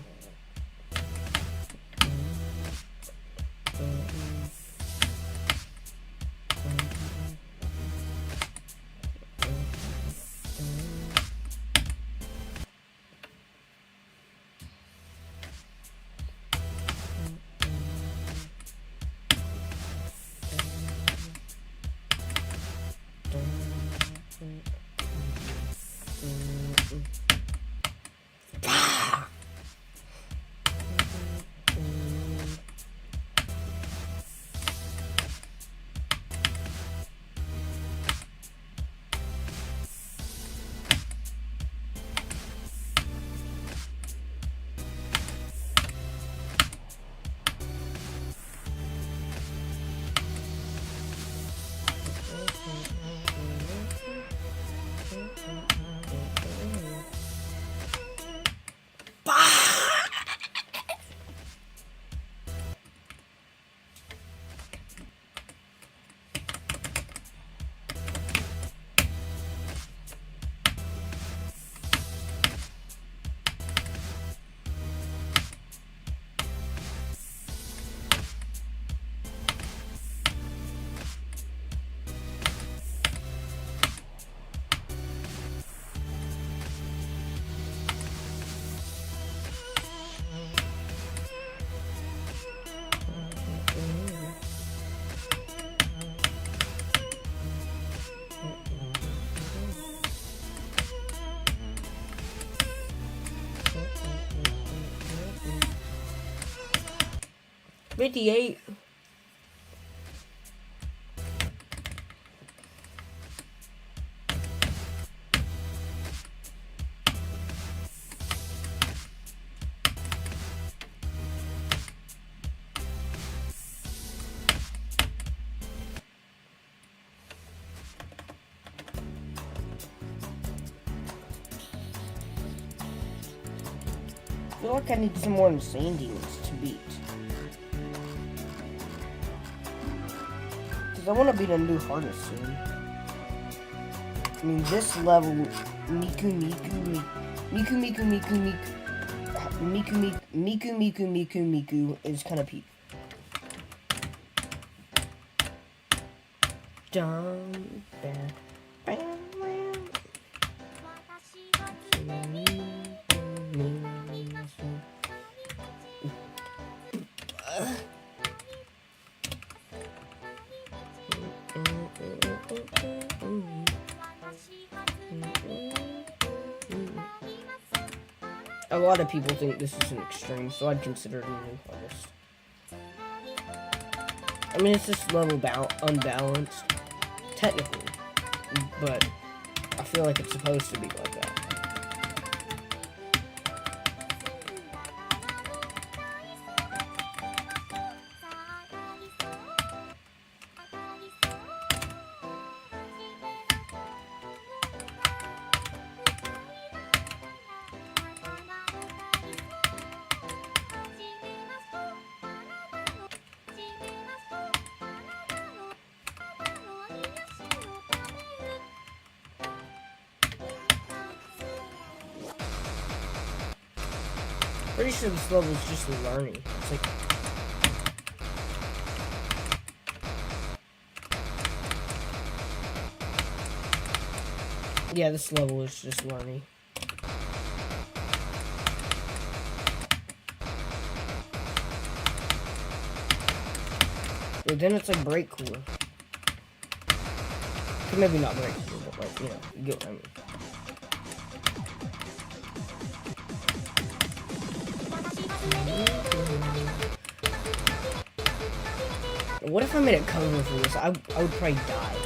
A: $58. I feel like I need some more insane demons to beat. Because I want to beat a new hardest soon. I mean, this level, Miku is kind of peak. Dun, bam, bam, bam. A lot of people think this is an extreme, so I'd consider it a new hardest. I mean, it's just level unbalanced, technically, but I feel like it's supposed to be like that. Pretty sure this level is just learning. It's like yeah, this level is just learning. But then it's like break cooler. Maybe not break cooler, but like, you know, you get what I mean. What if I made a cover for this? I would probably die.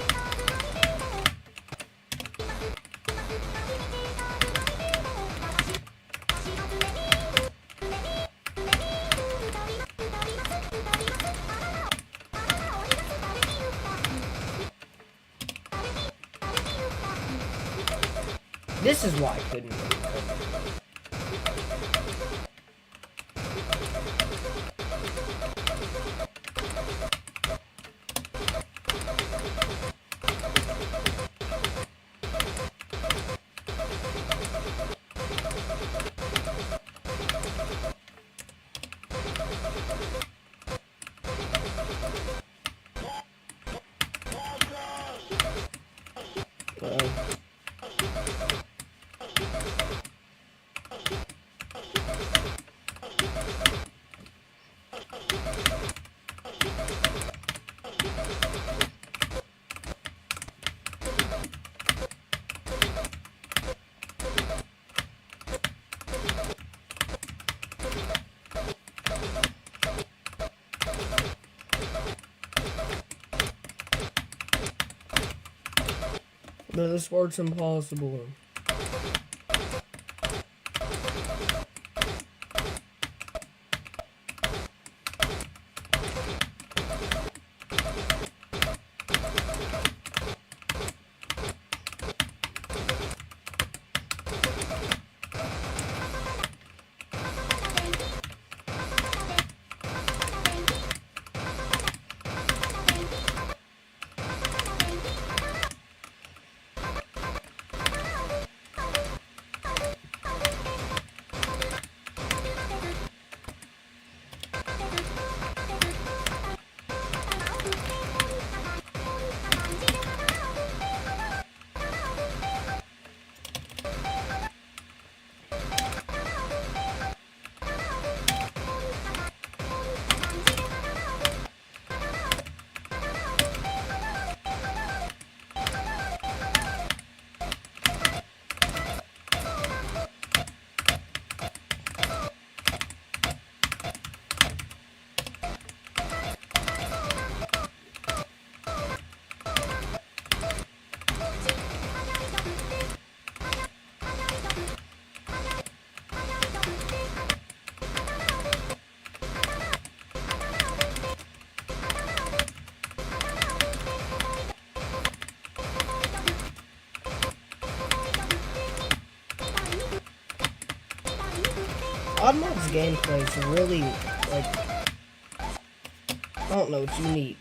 A: This is why I couldn't make a cover. No, this part's impossible. Oddmod's gameplay is really, like, I don't know, it's unique.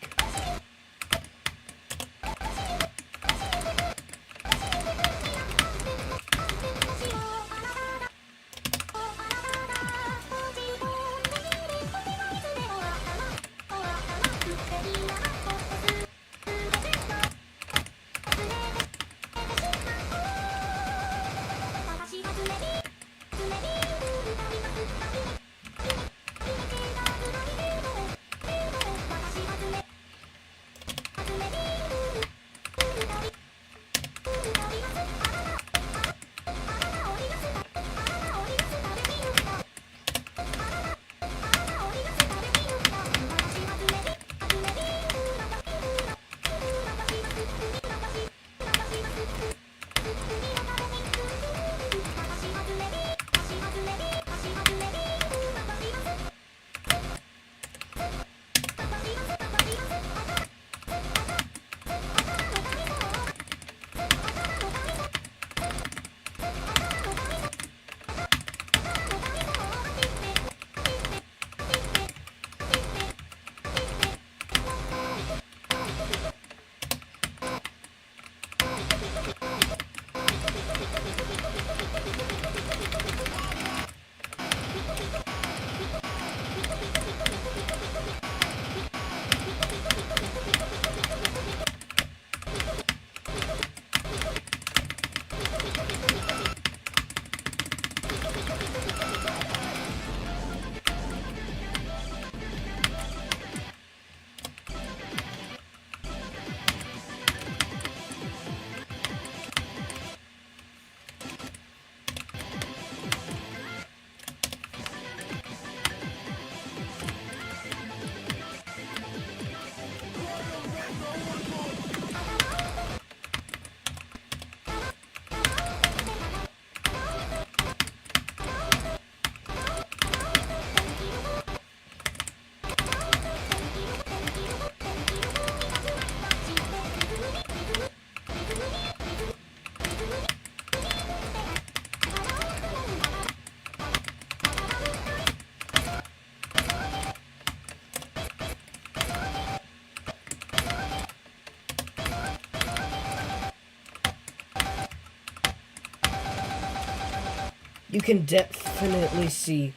A: you can definitely see,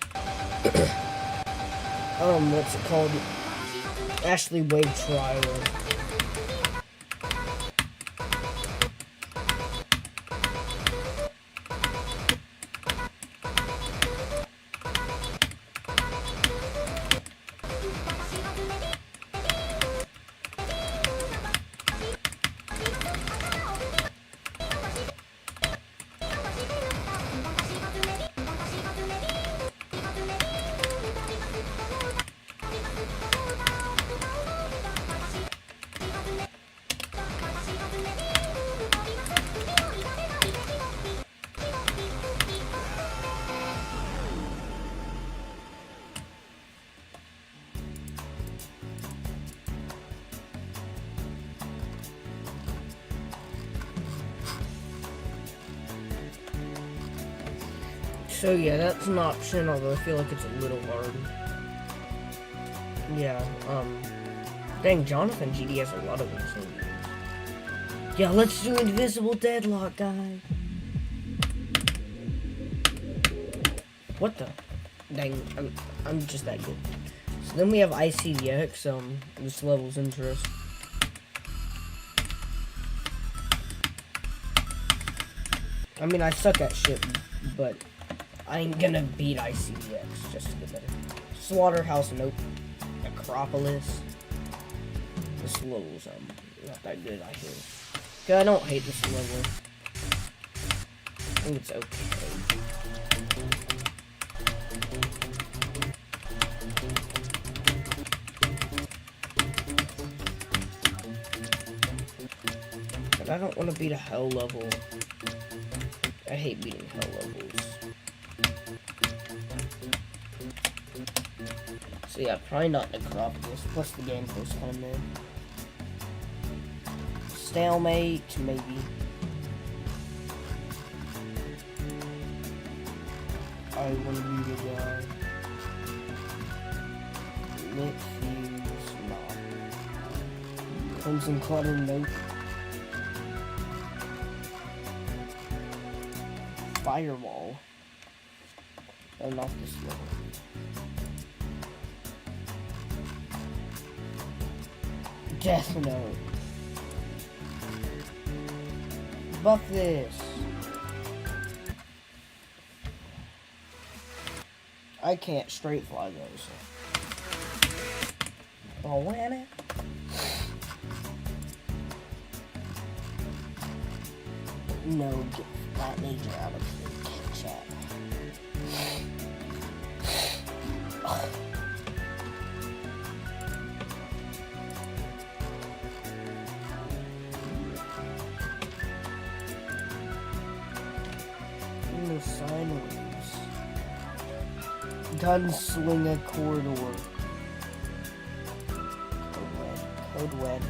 A: what's it called? Ashley Wade trial. So yeah, that's an option, although I feel like it's a little hard. Yeah, dang, Jonathan GD has a lot of insane games. Yeah, let's do Invisible Deadlock, guys. What the? Dang, I'm just that good. So then we have ICDX, this level's interest. I mean, I suck at shit, but I ain't gonna beat ICDX just to get better. Slaughterhouse, nope. Acropolis. This level's, not that good, I hear. Okay, I don't hate this level. I think it's okay. But I don't want to beat a hell level. I hate beating hell levels. So yeah, probably not Necropolis, plus the gameplay's kind of mid. Stalemate, maybe. I want to be the guy. Lit Fuse, nah. Crimson Clutter, nope. Firewall. Oh, not this level. Death Note. Buff this. I can't straight fly those. Oh, when it? No, get that major out of the chat. Oh. No sign waves. Gunslinger Corridor. Code Red.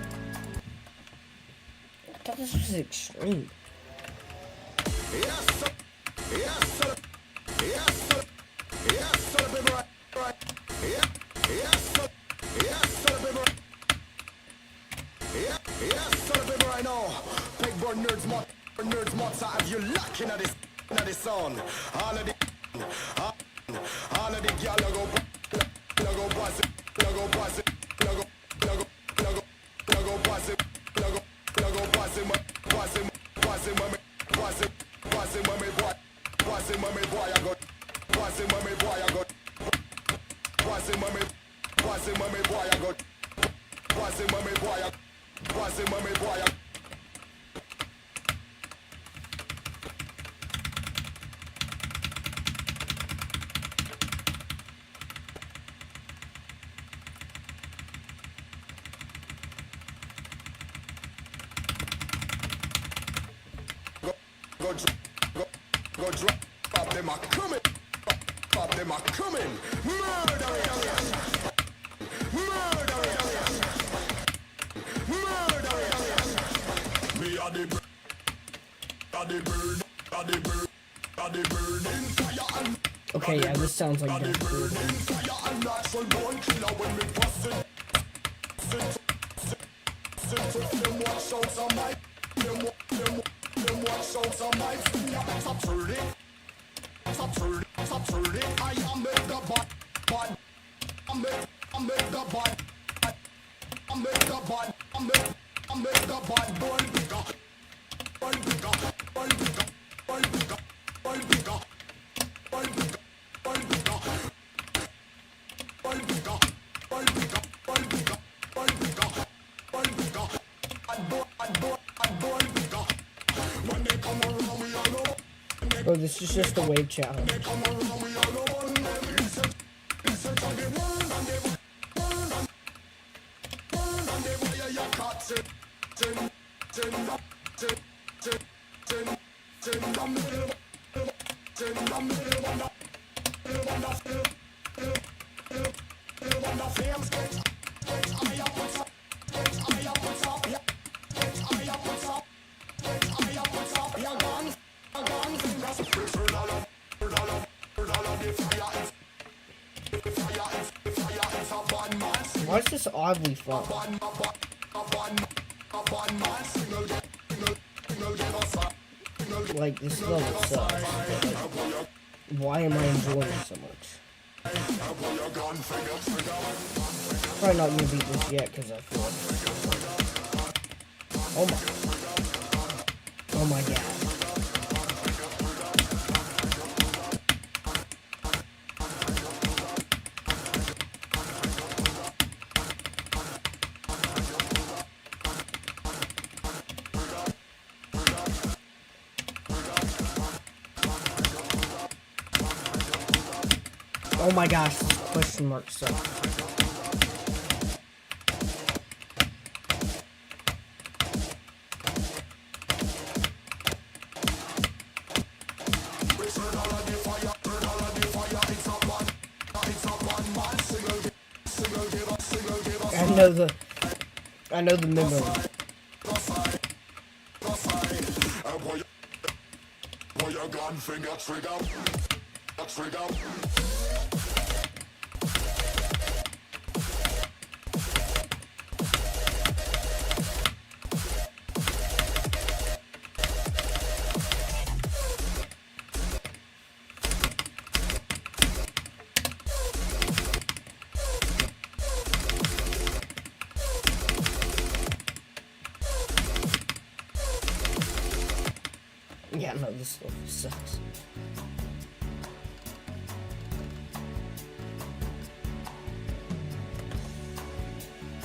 A: I thought this was extreme.
G: Nerds mods have you lacking at this sound. All of the gyal go buzz it, go buzz it, go buzz it, go buzz it, mommy boy, I got buzz it, mommy boy, I got buzz it, mommy boy, I got buzz it, mommy boy, buzz it, mommy boy. Go drop them are coming. Pop them are coming. Murder it. Murder it. Murder it. Me are the burning fire and
A: okay, yeah, this sounds like Death Note.
G: fire and natural born killer when we bust it. Them watch out on my them watch out on my stop turning. Stop
A: Bro, this is just a wave challenge. Why is this oddly fun? Like, this level sucks. But, like, why am I enjoying it so much? Probably not gonna beat this yet because I feel like... Oh my god. Oh my gosh, this question mark sucks. I know the memory. Yeah, no, this level sucks.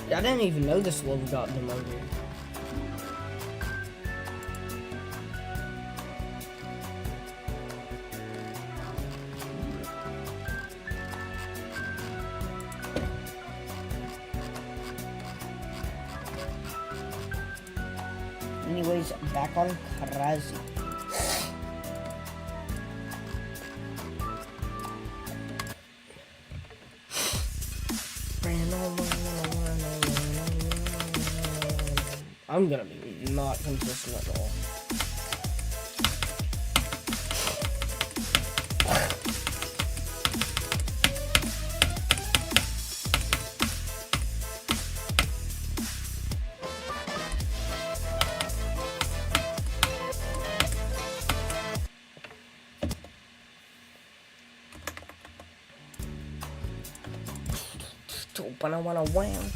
A: Yeah, I didn't even know this level got demoted. Anyways, back on craZy. I'm gonna be not consistent at all. Wham.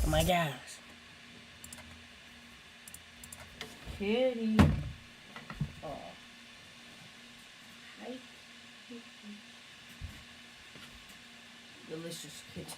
A: Oh my gosh. Kitty. Oh. Hi. Delicious kitty.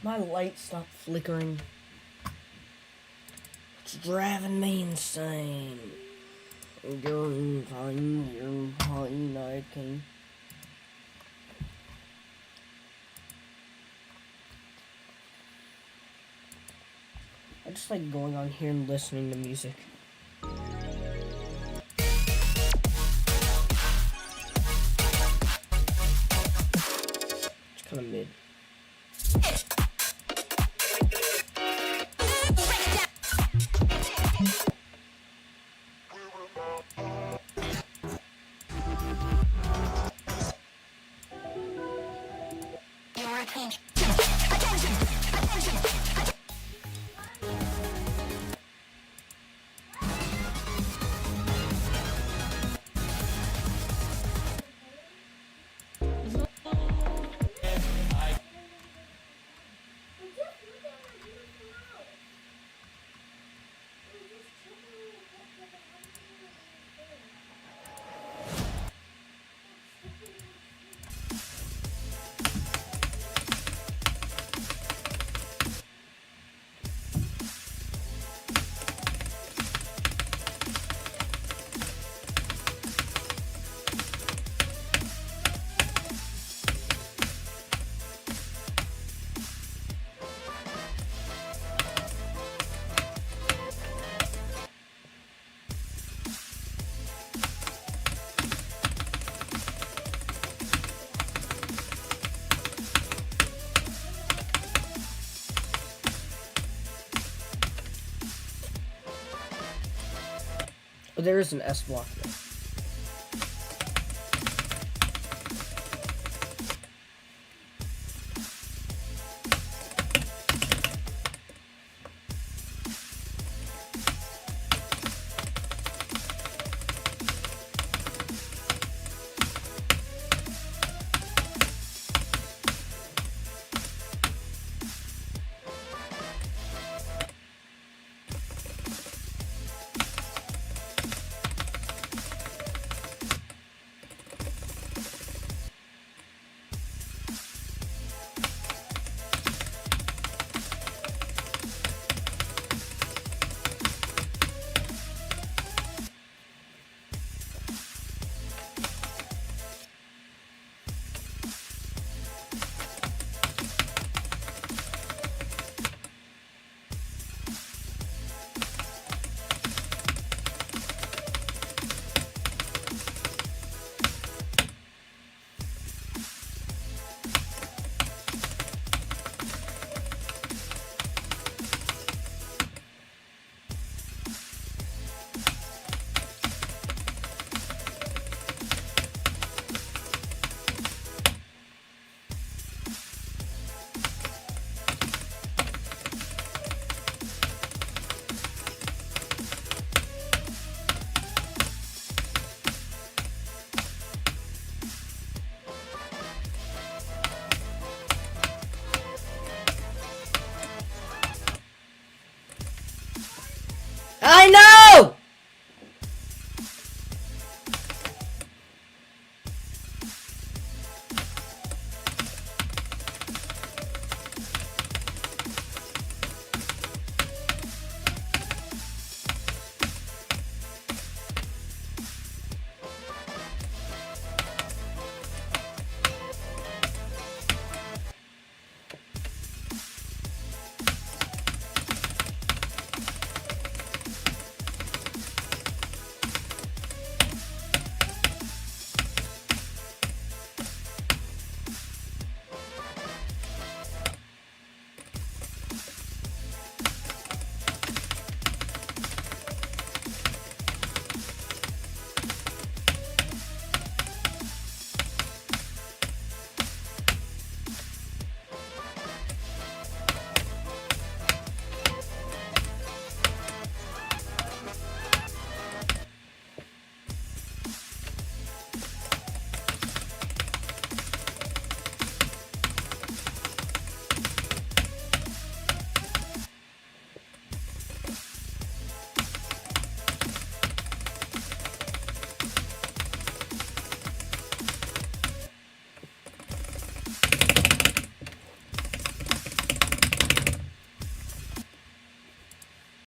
A: My light stopped flickering. It's driving me insane. You're fine, I can. I just like going on here and listening to music. It's kind of mid. There is an S block there.